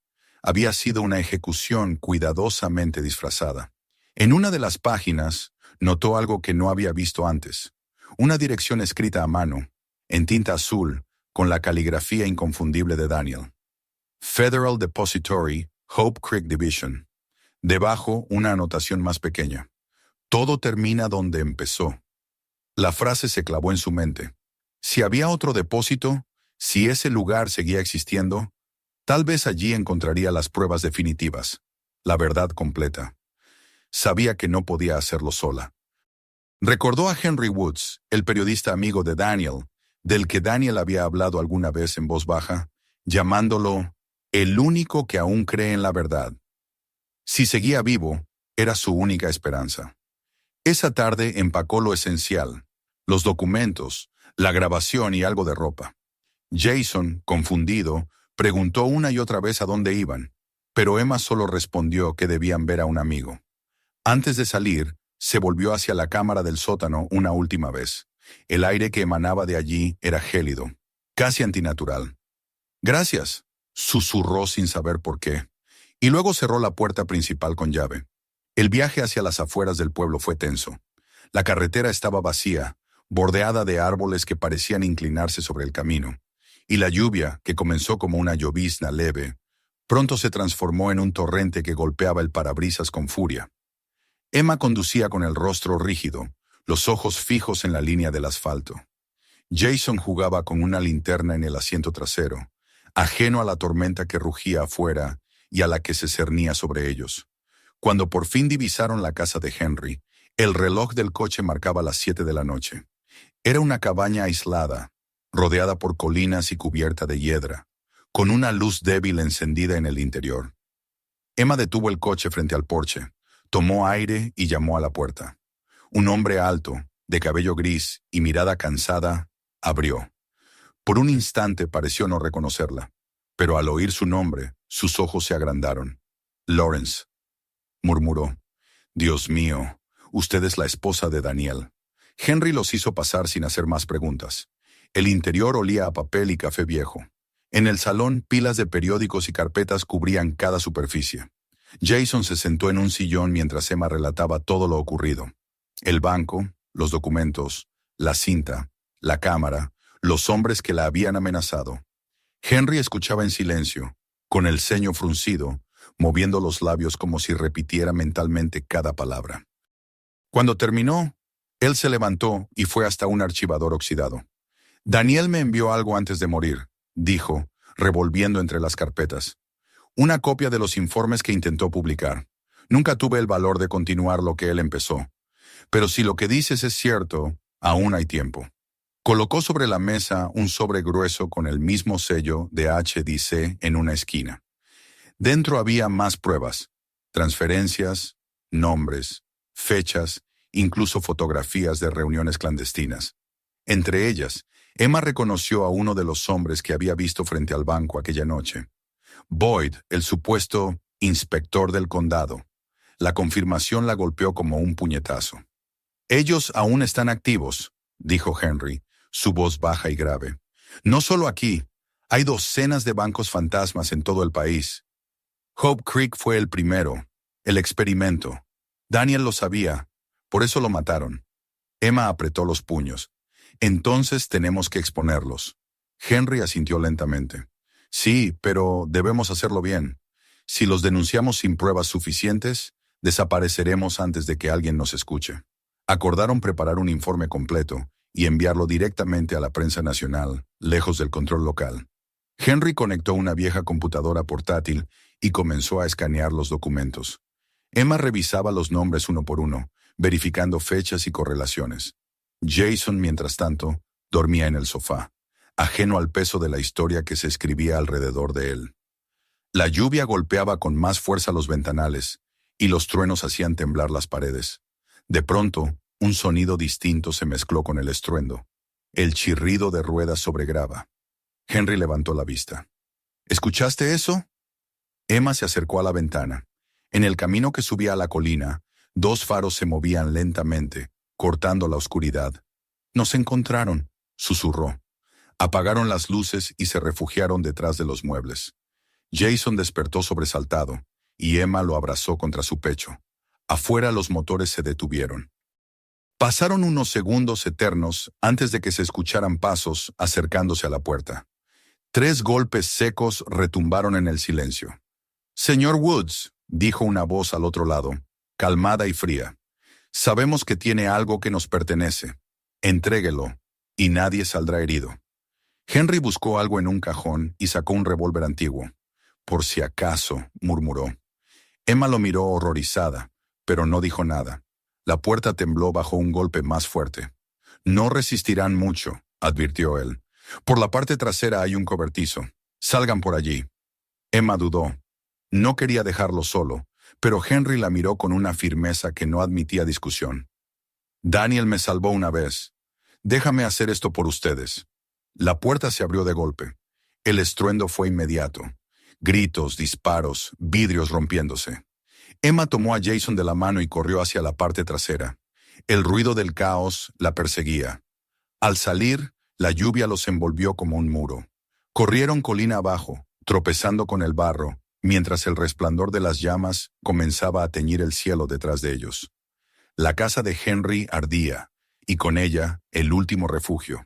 había sido una ejecución cuidadosamente disfrazada. En una de las páginas, notó algo que no había visto antes. Una dirección escrita a mano, en tinta azul, con la caligrafía inconfundible de Daniel. Federal Depository, Hope Creek Division. Debajo, una anotación más pequeña. Todo termina donde empezó. La frase se clavó en su mente. Si había otro depósito, si ese lugar seguía existiendo, tal vez allí encontraría las pruebas definitivas, la verdad completa. Sabía que no podía hacerlo sola. Recordó a Henry Woods, el periodista amigo de Daniel, del que Daniel había hablado alguna vez en voz baja, llamándolo el único que aún cree en la verdad. Si seguía vivo, era su única esperanza. Esa tarde empacó lo esencial, los documentos, la grabación y algo de ropa. Jason, confundido, preguntó una y otra vez a dónde iban, pero Emma solo respondió que debían ver a un amigo. Antes de salir, se volvió hacia la cámara del sótano una última vez. El aire que emanaba de allí era gélido, casi antinatural. «Gracias», susurró sin saber por qué, y luego cerró la puerta principal con llave. El viaje hacia las afueras del pueblo fue tenso. La carretera estaba vacía, bordeada de árboles que parecían inclinarse sobre el camino, y la lluvia, que comenzó como una llovizna leve, pronto se transformó en un torrente que golpeaba el parabrisas con furia. Emma conducía con el rostro rígido, los ojos fijos en la línea del asfalto. Jason jugaba con una linterna en el asiento trasero, ajeno a la tormenta que rugía afuera y a la que se cernía sobre ellos. Cuando por fin divisaron la casa de Henry, el reloj del coche marcaba las 7 de la noche. Era una cabaña aislada, rodeada por colinas y cubierta de hiedra, con una luz débil encendida en el interior. Emma detuvo el coche frente al porche, tomó aire y llamó a la puerta. Un hombre alto, de cabello gris y mirada cansada, abrió. Por un instante pareció no reconocerla, pero al oír su nombre, sus ojos se agrandaron. «Lawrence», murmuró. «Dios mío, usted es la esposa de Daniel». Henry los hizo pasar sin hacer más preguntas. El interior olía a papel y café viejo. En el salón, pilas de periódicos y carpetas cubrían cada superficie. Jason se sentó en un sillón mientras Emma relataba todo lo ocurrido. El banco, los documentos, la cinta, la cámara, los hombres que la habían amenazado. Henry escuchaba en silencio, con el ceño fruncido, moviendo los labios como si repitiera mentalmente cada palabra. Cuando terminó, él se levantó y fue hasta un archivador oxidado. Daniel me envió algo antes de morir, dijo, revolviendo entre las carpetas. Una copia de los informes que intentó publicar. Nunca tuve el valor de continuar lo que él empezó. Pero si lo que dices es cierto, aún hay tiempo. Colocó sobre la mesa un sobre grueso con el mismo sello de HDC en una esquina. Dentro había más pruebas, transferencias, nombres, fechas, incluso fotografías de reuniones clandestinas. Entre ellas, Emma reconoció a uno de los hombres que había visto frente al banco aquella noche. Boyd, el supuesto inspector del condado. La confirmación la golpeó como un puñetazo. Ellos aún están activos, dijo Henry, su voz baja y grave. No solo aquí, hay docenas de bancos fantasmas en todo el país. Hope Creek fue el primero, el experimento. Daniel lo sabía, por eso lo mataron. Emma apretó los puños. Entonces tenemos que exponerlos. Henry asintió lentamente. Sí, pero debemos hacerlo bien. Si los denunciamos sin pruebas suficientes, desapareceremos antes de que alguien nos escuche. Acordaron preparar un informe completo y enviarlo directamente a la prensa nacional, lejos del control local. Henry conectó una vieja computadora portátil y comenzó a escanear los documentos. Emma revisaba los nombres uno por uno, verificando fechas y correlaciones. Jason, mientras tanto, dormía en el sofá, ajeno al peso de la historia que se escribía alrededor de él. La lluvia golpeaba con más fuerza los ventanales, y los truenos hacían temblar las paredes. De pronto, un sonido distinto se mezcló con el estruendo, el chirrido de ruedas sobre grava. Henry levantó la vista. ¿Escuchaste eso? Emma se acercó a la ventana. En el camino que subía a la colina, dos faros se movían lentamente, cortando la oscuridad. Nos encontraron, susurró. Apagaron las luces y se refugiaron detrás de los muebles. Jason despertó sobresaltado, y Emma lo abrazó contra su pecho. Afuera los motores se detuvieron. Pasaron unos segundos eternos antes de que se escucharan pasos acercándose a la puerta. 3 golpes secos retumbaron en el silencio. «Señor Woods», dijo una voz al otro lado, calmada y fría. «Sabemos que tiene algo que nos pertenece. Entréguelo, y nadie saldrá herido». Henry buscó algo en un cajón y sacó un revólver antiguo. «Por si acaso», murmuró. Emma lo miró horrorizada, pero no dijo nada. La puerta tembló bajo un golpe más fuerte. «No resistirán mucho», advirtió él. «Por la parte trasera hay un cobertizo. Salgan por allí». Emma dudó. No quería dejarlo solo, pero Henry la miró con una firmeza que no admitía discusión. «Daniel me salvó una vez. Déjame hacer esto por ustedes». La puerta se abrió de golpe. El estruendo fue inmediato. Gritos, disparos, vidrios rompiéndose. Emma tomó a Jason de la mano y corrió hacia la parte trasera. El ruido del caos la perseguía. Al salir, la lluvia los envolvió como un muro. Corrieron colina abajo, tropezando con el barro, mientras el resplandor de las llamas comenzaba a teñir el cielo detrás de ellos. La casa de Henry ardía, y con ella el último refugio.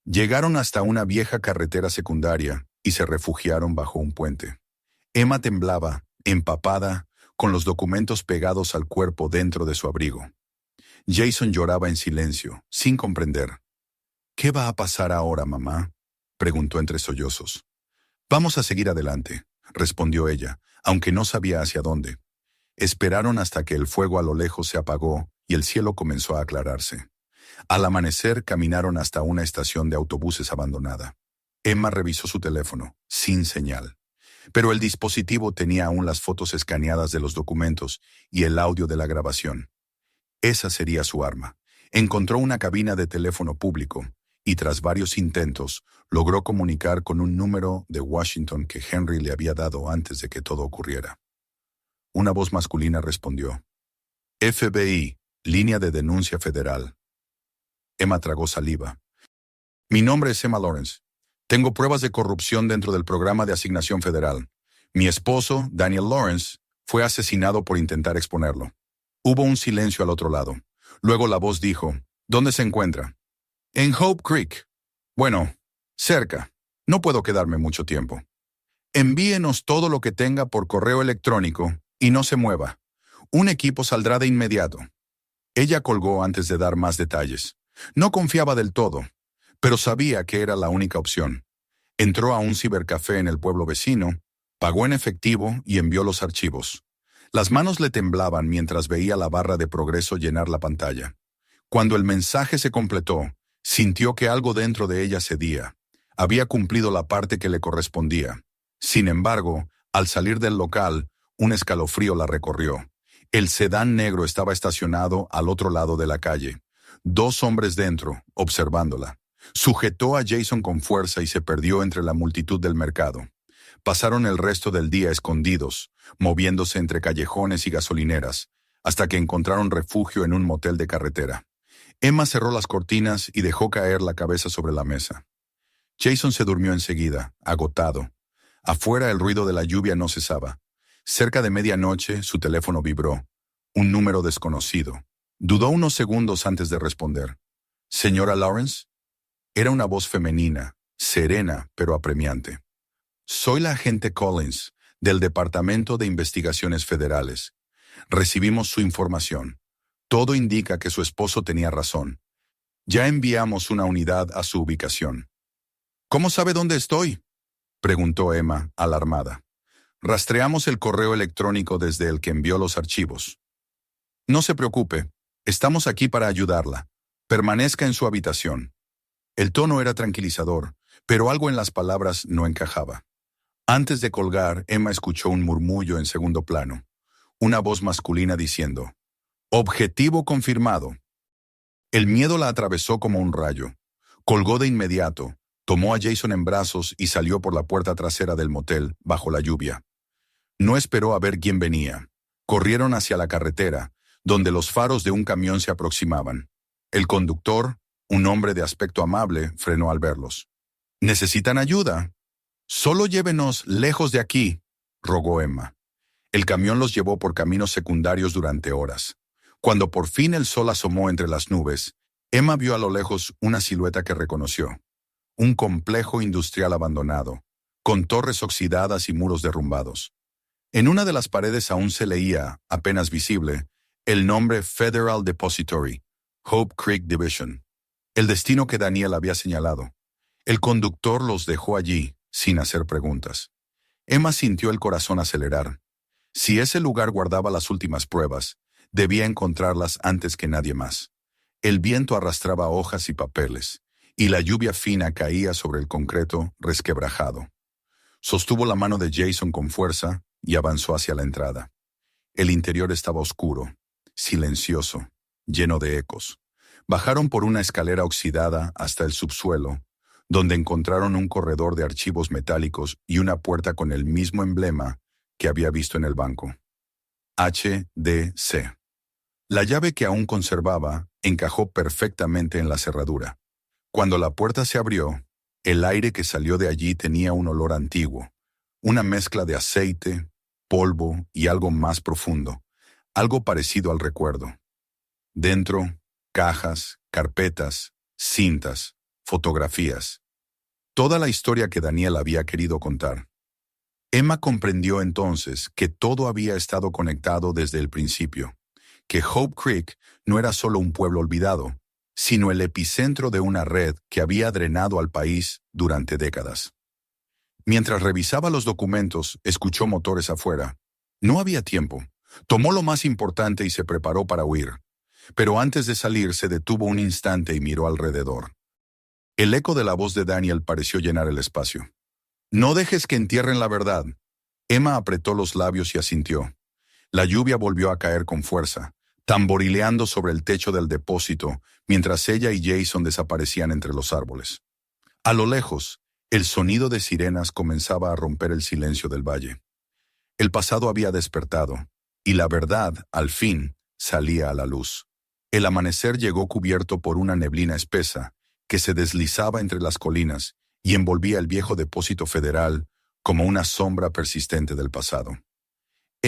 Llegaron hasta una vieja carretera secundaria y se refugiaron bajo un puente. Emma temblaba, empapada, con los documentos pegados al cuerpo dentro de su abrigo. Jason lloraba en silencio, sin comprender. «¿Qué va a pasar ahora, mamá?», preguntó entre sollozos. «Vamos a seguir adelante», respondió ella, aunque no sabía hacia dónde. Esperaron hasta que el fuego a lo lejos se apagó y el cielo comenzó a aclararse. Al amanecer caminaron hasta una estación de autobuses abandonada. Emma revisó su teléfono, sin señal. Pero el dispositivo tenía aún las fotos escaneadas de los documentos y el audio de la grabación. Esa sería su arma. Encontró una cabina de teléfono público y tras varios intentos logró comunicar con un número de Washington que Henry le había dado antes de que todo ocurriera. Una voz masculina respondió. «FBI, línea de denuncia federal». Emma tragó saliva. «Mi nombre es Emma Lawrence. Tengo pruebas de corrupción dentro del programa de asignación federal. Mi esposo, Daniel Lawrence, Fue asesinado por intentar exponerlo. Hubo un silencio al otro lado. Luego la voz dijo, ¿dónde se encuentra? En Hope Creek. Bueno, cerca. No puedo quedarme mucho tiempo. Envíenos todo lo que tenga por correo electrónico y no se mueva. Un equipo saldrá de inmediato. Ella colgó antes de dar más detalles. No confiaba del todo, pero sabía que era la única opción. Entró a un cibercafé en el pueblo vecino, pagó en efectivo y envió los archivos. Las manos le temblaban mientras veía la barra de progreso llenar la pantalla. Cuando el mensaje se completó, sintió que algo dentro de ella cedía. Había cumplido la parte que le correspondía. Sin embargo, al salir del local, un escalofrío la recorrió. El sedán negro estaba estacionado al otro lado de la calle. 2 hombres dentro, observándola. Sujetó a Jason con fuerza y se perdió entre la multitud del mercado. Pasaron el resto del día escondidos, moviéndose entre callejones y gasolineras, hasta que encontraron refugio en un motel de carretera. Emma cerró las cortinas y dejó caer la cabeza sobre la mesa. Jason se durmió enseguida, agotado. Afuera el ruido de la lluvia no cesaba. Cerca de medianoche su teléfono vibró. Un número desconocido. Dudó unos segundos antes de responder. ¿Señora Lawrence? Era una voz femenina, serena pero apremiante. Soy la agente Collins, del Departamento de Investigaciones Federales. Recibimos su información. Todo indica que su esposo tenía razón. Ya enviamos una unidad a su ubicación. ¿Cómo sabe dónde estoy?, preguntó Emma, alarmada. Rastreamos el correo electrónico desde el que envió los archivos. No se preocupe, estamos aquí para ayudarla. Permanezca en su habitación. El tono era tranquilizador, pero algo en las palabras no encajaba. Antes de colgar, Emma escuchó un murmullo en segundo plano. Una voz masculina diciendo, «Objetivo confirmado». El miedo la atravesó como un rayo. Colgó de inmediato, tomó a Jason en brazos y salió por la puerta trasera del motel, bajo la lluvia. No esperó a ver quién venía. Corrieron hacia la carretera, donde los faros de un camión se aproximaban. El conductor, un hombre de aspecto amable, frenó al verlos. «¿Necesitan ayuda?» «Solo llévenos lejos de aquí», rogó Emma. El camión los llevó por caminos secundarios durante horas. Cuando por fin el sol asomó entre las nubes, Emma vio a lo lejos una silueta que reconoció. Un complejo industrial abandonado, con torres oxidadas y muros derrumbados. En una de las paredes aún se leía, apenas visible, el nombre Federal Depository, Hope Creek Division, el destino que Daniel había señalado. El conductor los dejó allí, sin hacer preguntas. Emma sintió el corazón acelerar. Si ese lugar guardaba las últimas pruebas, debía encontrarlas antes que nadie más. El viento arrastraba hojas y papeles, y la lluvia fina caía sobre el concreto resquebrajado. Sostuvo la mano de Jason con fuerza y avanzó hacia la entrada. El interior estaba oscuro, silencioso, lleno de ecos. Bajaron por una escalera oxidada hasta el subsuelo, donde encontraron un corredor de archivos metálicos y una puerta con el mismo emblema que había visto en el banco. HDC. La llave que aún conservaba encajó perfectamente en la cerradura. Cuando la puerta se abrió, el aire que salió de allí tenía un olor antiguo, una mezcla de aceite, polvo y algo más profundo, algo parecido al recuerdo. Dentro, cajas, carpetas, cintas, fotografías. Toda la historia que Daniel había querido contar. Emma comprendió entonces que todo había estado conectado desde el principio, que Hope Creek no era solo un pueblo olvidado, sino el epicentro de una red que había drenado al país durante décadas. Mientras revisaba los documentos, escuchó motores afuera. No había tiempo. Tomó lo más importante y se preparó para huir. Pero antes de salir se detuvo un instante y miró alrededor. El eco de la voz de Daniel pareció llenar el espacio. «No dejes que entierren la verdad». Emma apretó los labios y asintió. La lluvia volvió a caer con fuerza, tamborileando sobre el techo del depósito, mientras ella y Jason desaparecían entre los árboles. A lo lejos, el sonido de sirenas comenzaba a romper el silencio del valle. El pasado había despertado, y la verdad, al fin, salía a la luz. El amanecer llegó cubierto por una neblina espesa, que se deslizaba entre las colinas y envolvía el viejo depósito federal como una sombra persistente del pasado.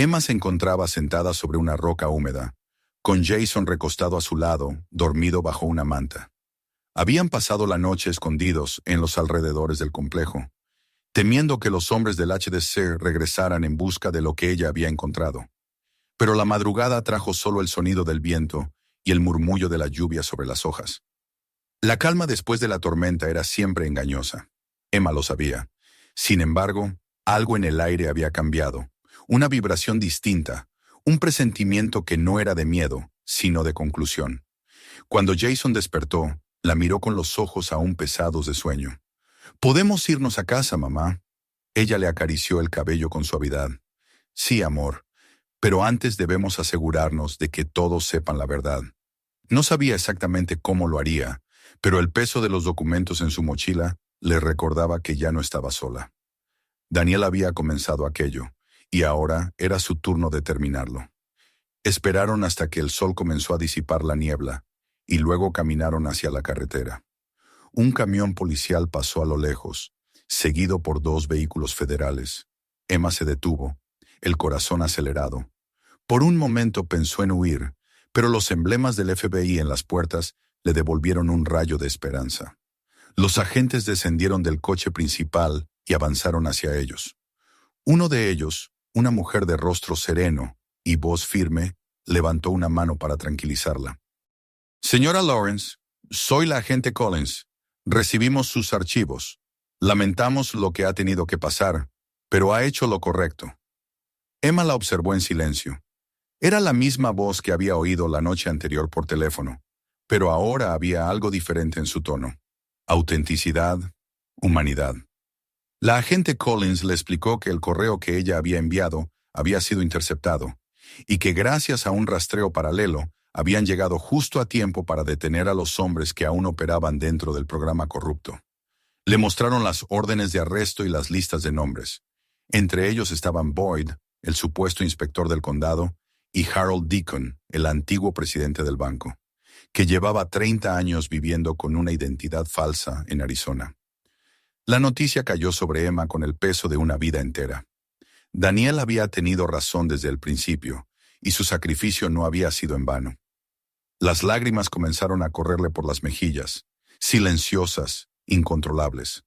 Emma se encontraba sentada sobre una roca húmeda, con Jason recostado a su lado, dormido bajo una manta. Habían pasado la noche escondidos en los alrededores del complejo, temiendo que los hombres del HDC regresaran en busca de lo que ella había encontrado. Pero la madrugada trajo solo el sonido del viento y el murmullo de la lluvia sobre las hojas. La calma después de la tormenta era siempre engañosa. Emma lo sabía. Sin embargo, algo en el aire había cambiado, una vibración distinta, un presentimiento que no era de miedo, sino de conclusión. Cuando Jason despertó, la miró con los ojos aún pesados de sueño. «¿Podemos irnos a casa, mamá?» Ella le acarició el cabello con suavidad. «Sí, amor, pero antes debemos asegurarnos de que todos sepan la verdad». No sabía exactamente cómo lo haría, pero el peso de los documentos en su mochila le recordaba que ya no estaba sola. Daniel había comenzado aquello, y ahora era su turno de terminarlo. Esperaron hasta que el sol comenzó a disipar la niebla, y luego caminaron hacia la carretera. Un camión policial pasó a lo lejos, seguido por 2 vehículos federales. Emma se detuvo, el corazón acelerado. Por un momento pensó en huir, pero los emblemas del FBI en las puertas le devolvieron un rayo de esperanza. Los agentes descendieron del coche principal y avanzaron hacia ellos. Uno de ellos, una mujer de rostro sereno y voz firme, levantó una mano para tranquilizarla. «Señora Lawrence, soy la agente Collins. Recibimos sus archivos. Lamentamos lo que ha tenido que pasar, pero ha hecho lo correcto». Emma la observó en silencio. Era la misma voz que había oído la noche anterior por teléfono, pero ahora había algo diferente en su tono. Autenticidad, humanidad. La agente Collins le explicó que el correo que ella había enviado había sido interceptado, y que gracias a un rastreo paralelo habían llegado justo a tiempo para detener a los hombres que aún operaban dentro del programa corrupto. Le mostraron las órdenes de arresto y las listas de nombres. Entre ellos estaban Boyd, el supuesto inspector del condado, y Harold Deacon, el antiguo presidente del banco, que llevaba 30 años viviendo con una identidad falsa en Arizona. La noticia cayó sobre Emma con el peso de una vida entera. Daniel había tenido razón desde el principio, y su sacrificio no había sido en vano. Las lágrimas comenzaron a correrle por las mejillas, silenciosas, incontrolables.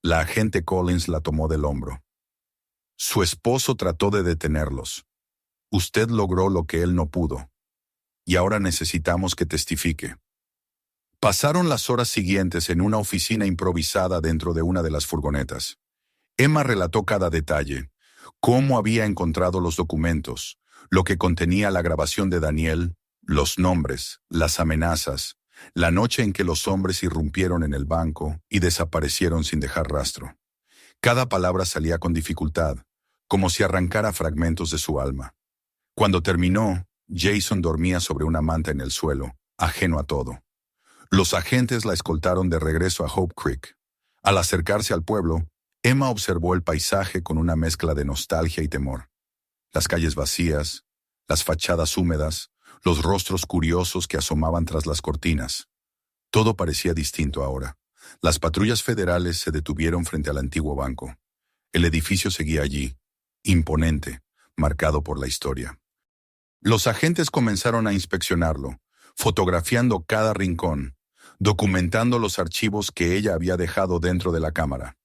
La agente Collins la tomó del hombro. Su esposo trató de detenerlos. Usted logró lo que él no pudo, y ahora necesitamos que testifique. Pasaron las horas siguientes en una oficina improvisada dentro de una de las furgonetas. Emma relató cada detalle, cómo había encontrado los documentos, lo que contenía la grabación de Daniel, los nombres, las amenazas, la noche en que los hombres irrumpieron en el banco y desaparecieron sin dejar rastro. Cada palabra salía con dificultad, como si arrancara fragmentos de su alma. Cuando terminó, Jason dormía sobre una manta en el suelo, ajeno a todo. Los agentes la escoltaron de regreso a Hope Creek. Al acercarse al pueblo, Emma observó el paisaje con una mezcla de nostalgia y temor. Las calles vacías, las fachadas húmedas, los rostros curiosos que asomaban tras las cortinas. Todo parecía distinto ahora. Las patrullas federales se detuvieron frente al antiguo banco. El edificio seguía allí, imponente, marcado por la historia. Los agentes comenzaron a inspeccionarlo, fotografiando cada rincón, documentando los archivos que ella había dejado dentro de la cámara.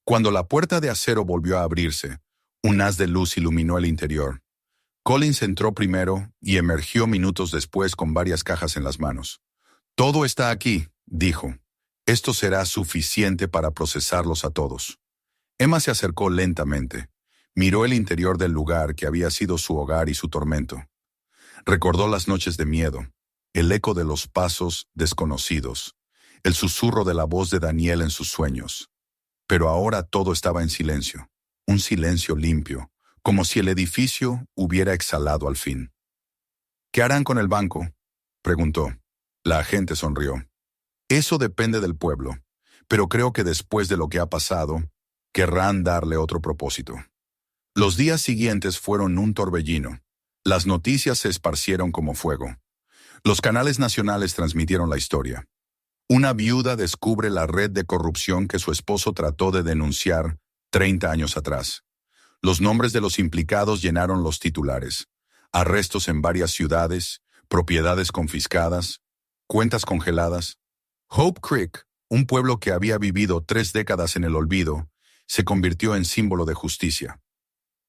Cuando la puerta de acero volvió a abrirse, un haz de luz iluminó el interior. Collins entró primero y emergió minutos después con varias cajas en las manos. «Todo está aquí», dijo. «Esto será suficiente para procesarlos a todos». Emma se acercó lentamente. Miró el interior del lugar que había sido su hogar y su tormento. Recordó las noches de miedo, el eco de los pasos desconocidos, el susurro de la voz de Daniel en sus sueños. Pero ahora todo estaba en silencio, un silencio limpio, como si el edificio hubiera exhalado al fin. «¿Qué harán con el banco?», preguntó. La agente sonrió. «Eso depende del pueblo, pero creo que después de lo que ha pasado, querrán darle otro propósito». Los días siguientes fueron un torbellino. Las noticias se esparcieron como fuego. Los canales nacionales transmitieron la historia. Una viuda descubre la red de corrupción que su esposo trató de denunciar 30 años atrás. Los nombres de los implicados llenaron los titulares. Arrestos en varias ciudades, propiedades confiscadas, cuentas congeladas. Hope Creek, un pueblo que había vivido 3 décadas en el olvido, se convirtió en símbolo de justicia.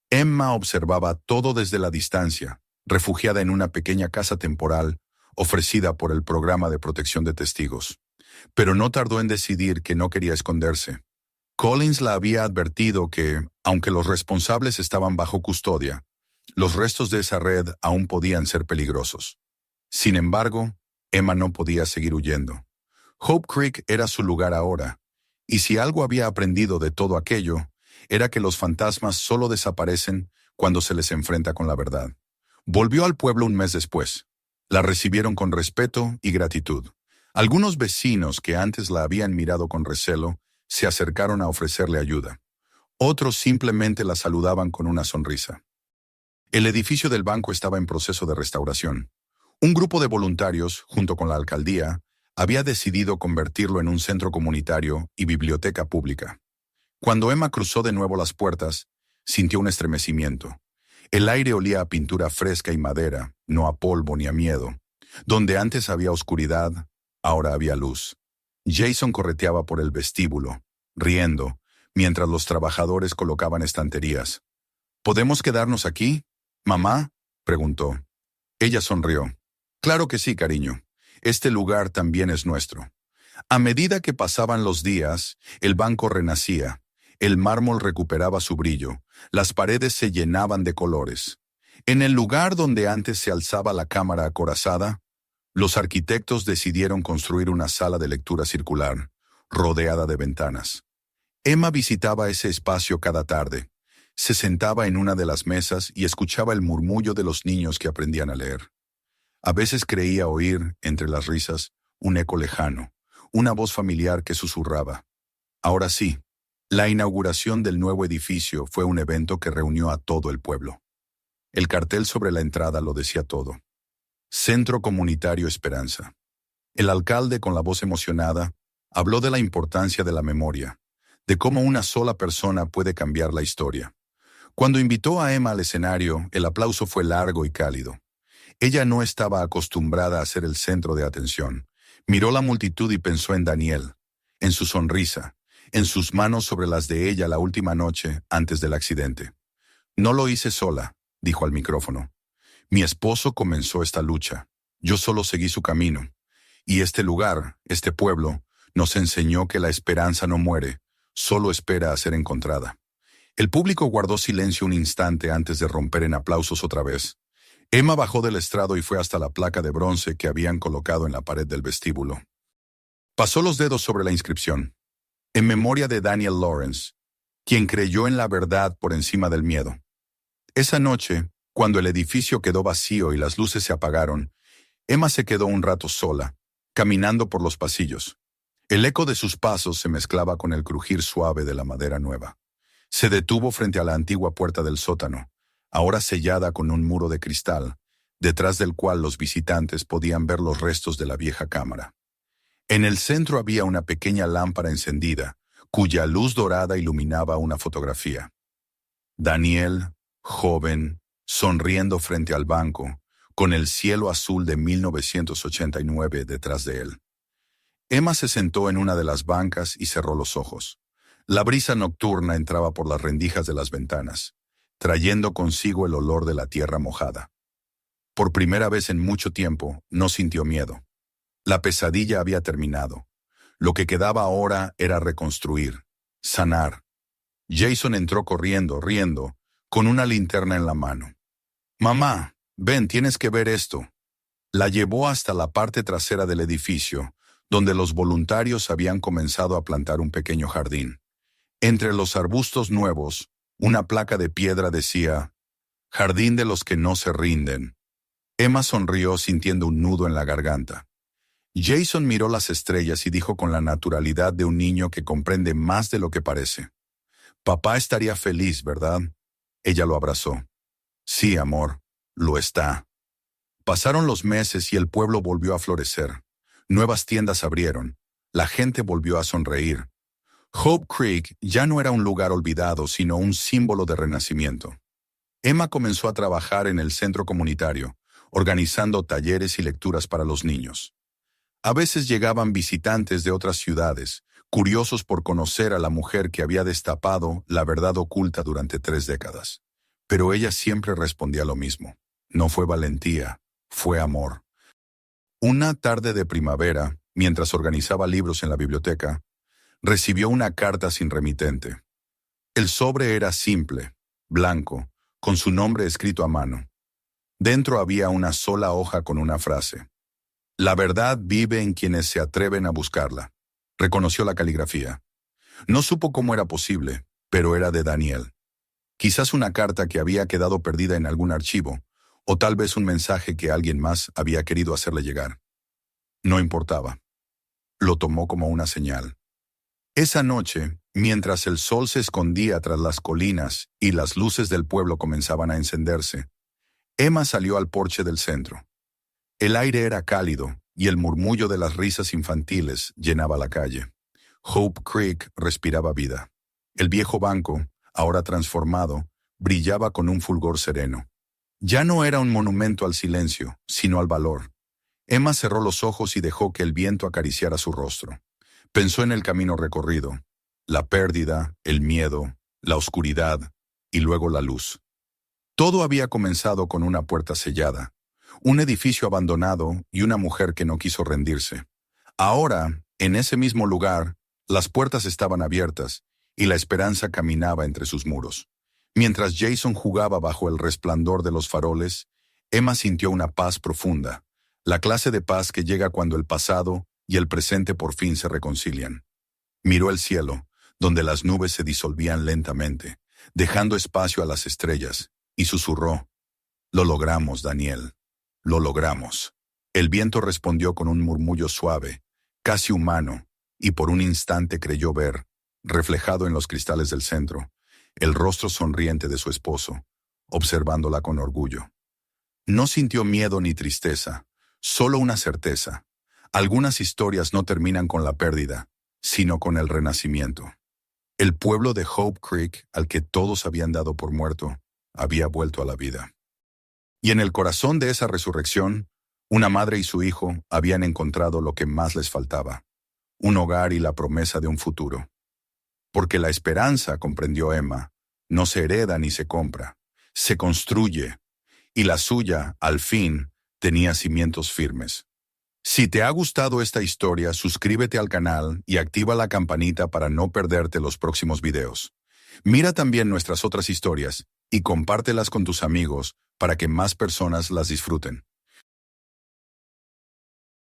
Emma observaba todo desde la distancia, refugiada en una pequeña casa temporal ofrecida por el programa de protección de testigos. Pero no tardó en decidir que no quería esconderse. Collins la había advertido que, aunque los responsables estaban bajo custodia, los restos de esa red aún podían ser peligrosos. Sin embargo, Emma no podía seguir huyendo. Hope Creek era su lugar ahora, y si algo había aprendido de todo aquello, era que los fantasmas solo desaparecen cuando se les enfrenta con la verdad. Volvió al pueblo un mes después. La recibieron con respeto y gratitud. Algunos vecinos que antes la habían mirado con recelo se acercaron a ofrecerle ayuda. Otros simplemente la saludaban con una sonrisa. El edificio del banco estaba en proceso de restauración. Un grupo de voluntarios, junto con la alcaldía, había decidido convertirlo en un centro comunitario y biblioteca pública. Cuando Emma cruzó de nuevo las puertas, sintió un estremecimiento. El aire olía a pintura fresca y madera, no a polvo ni a miedo. Donde antes había oscuridad, ahora había luz. Jason correteaba por el vestíbulo, riendo, mientras los trabajadores colocaban estanterías. ¿Podemos quedarnos aquí, mamá?, preguntó. Ella sonrió. Claro que sí, cariño. Este lugar también es nuestro. A medida que pasaban los días, el banco renacía. El mármol recuperaba su brillo. Las paredes se llenaban de colores. En el lugar donde antes se alzaba la cámara acorazada, los arquitectos decidieron construir una sala de lectura circular, rodeada de ventanas. Emma visitaba ese espacio cada tarde. Se sentaba en una de las mesas y escuchaba el murmullo de los niños que aprendían a leer. A veces creía oír, entre las risas, un eco lejano, una voz familiar que susurraba. Ahora sí, la inauguración del nuevo edificio fue un evento que reunió a todo el pueblo. El cartel sobre la entrada lo decía todo. Centro Comunitario Esperanza. El alcalde, con la voz emocionada, habló de la importancia de la memoria, de cómo una sola persona puede cambiar la historia. Cuando invitó a Emma al escenario, el aplauso fue largo y cálido. Ella no estaba acostumbrada a ser el centro de atención. Miró la multitud y pensó en Daniel, en su sonrisa, en sus manos sobre las de ella la última noche antes del accidente. No lo hice sola, dijo al micrófono. Mi esposo comenzó esta lucha. Yo solo seguí su camino. Y este lugar, este pueblo, nos enseñó que la esperanza no muere, solo espera a ser encontrada. El público guardó silencio un instante antes de romper en aplausos otra vez. Emma bajó del estrado y fue hasta la placa de bronce que habían colocado en la pared del vestíbulo. Pasó los dedos sobre la inscripción. En memoria de Daniel Lawrence, quien creyó en la verdad por encima del miedo. Esa noche, cuando el edificio quedó vacío y las luces se apagaron, Emma se quedó un rato sola, caminando por los pasillos. El eco de sus pasos se mezclaba con el crujir suave de la madera nueva. Se detuvo frente a la antigua puerta del sótano, ahora sellada con un muro de cristal, detrás del cual los visitantes podían ver los restos de la vieja cámara. En el centro había una pequeña lámpara encendida, cuya luz dorada iluminaba una fotografía. Daniel, joven, sonriendo frente al banco, con el cielo azul de 1989 detrás de él. Emma se sentó en una de las bancas y cerró los ojos. La brisa nocturna entraba por las rendijas de las ventanas, trayendo consigo el olor de la tierra mojada. Por primera vez en mucho tiempo, no sintió miedo. La pesadilla había terminado. Lo que quedaba ahora era reconstruir, sanar. Jason entró corriendo, riendo, con una linterna en la mano. «Mamá, ven, tienes que ver esto». La llevó hasta la parte trasera del edificio, donde los voluntarios habían comenzado a plantar un pequeño jardín. Entre los arbustos nuevos, una placa de piedra decía, «Jardín de los que no se rinden». Emma sonrió sintiendo un nudo en la garganta. Jason miró las estrellas y dijo con la naturalidad de un niño que comprende más de lo que parece. «Papá estaría feliz, ¿verdad?» Ella lo abrazó. «Sí, amor, lo está». Pasaron los meses y el pueblo volvió a florecer. Nuevas tiendas abrieron. La gente volvió a sonreír. Hope Creek ya no era un lugar olvidado, sino un símbolo de renacimiento. Emma comenzó a trabajar en el centro comunitario, organizando talleres y lecturas para los niños. A veces llegaban visitantes de otras ciudades, curiosos por conocer a la mujer que había destapado la verdad oculta durante 3 décadas. Pero ella siempre respondía lo mismo. No fue valentía, fue amor. Una tarde de primavera, mientras organizaba libros en la biblioteca, recibió una carta sin remitente. El sobre era simple, blanco, con su nombre escrito a mano. Dentro había una sola hoja con una frase. La verdad vive en quienes se atreven a buscarla. Reconoció la caligrafía. No supo cómo era posible, pero era de Daniel. Quizás una carta que había quedado perdida en algún archivo, o tal vez un mensaje que alguien más había querido hacerle llegar. No importaba. Lo tomó como una señal. Esa noche, mientras el sol se escondía tras las colinas y las luces del pueblo comenzaban a encenderse, Emma salió al porche del centro. El aire era cálido y el murmullo de las risas infantiles llenaba la calle. Hope Creek respiraba vida. El viejo banco, ahora transformado, brillaba con un fulgor sereno. Ya no era un monumento al silencio, sino al valor. Emma cerró los ojos y dejó que el viento acariciara su rostro. Pensó en el camino recorrido, la pérdida, el miedo, la oscuridad y luego la luz. Todo había comenzado con una puerta sellada, un edificio abandonado y una mujer que no quiso rendirse. Ahora, en ese mismo lugar, las puertas estaban abiertas y la esperanza caminaba entre sus muros. Mientras Jason jugaba bajo el resplandor de los faroles, Emma sintió una paz profunda, la clase de paz que llega cuando el pasado y el presente por fin se reconcilian. Miró el cielo, donde las nubes se disolvían lentamente, dejando espacio a las estrellas, y susurró: «Lo logramos, Daniel. Lo logramos». El viento respondió con un murmullo suave, casi humano, y por un instante creyó ver, reflejado en los cristales del centro, el rostro sonriente de su esposo, observándola con orgullo. No sintió miedo ni tristeza, solo una certeza. Algunas historias no terminan con la pérdida, sino con el renacimiento. El pueblo de Hope Creek, al que todos habían dado por muerto, había vuelto a la vida. Y en el corazón de esa resurrección, una madre y su hijo habían encontrado lo que más les faltaba: un hogar y la promesa de un futuro. Porque la esperanza, comprendió Emma, no se hereda ni se compra, se construye, y la suya, al fin, tenía cimientos firmes. Si te ha gustado esta historia, suscríbete al canal y activa la campanita para no perderte los próximos videos. Mira también nuestras otras historias y compártelas con tus amigos para que más personas las disfruten.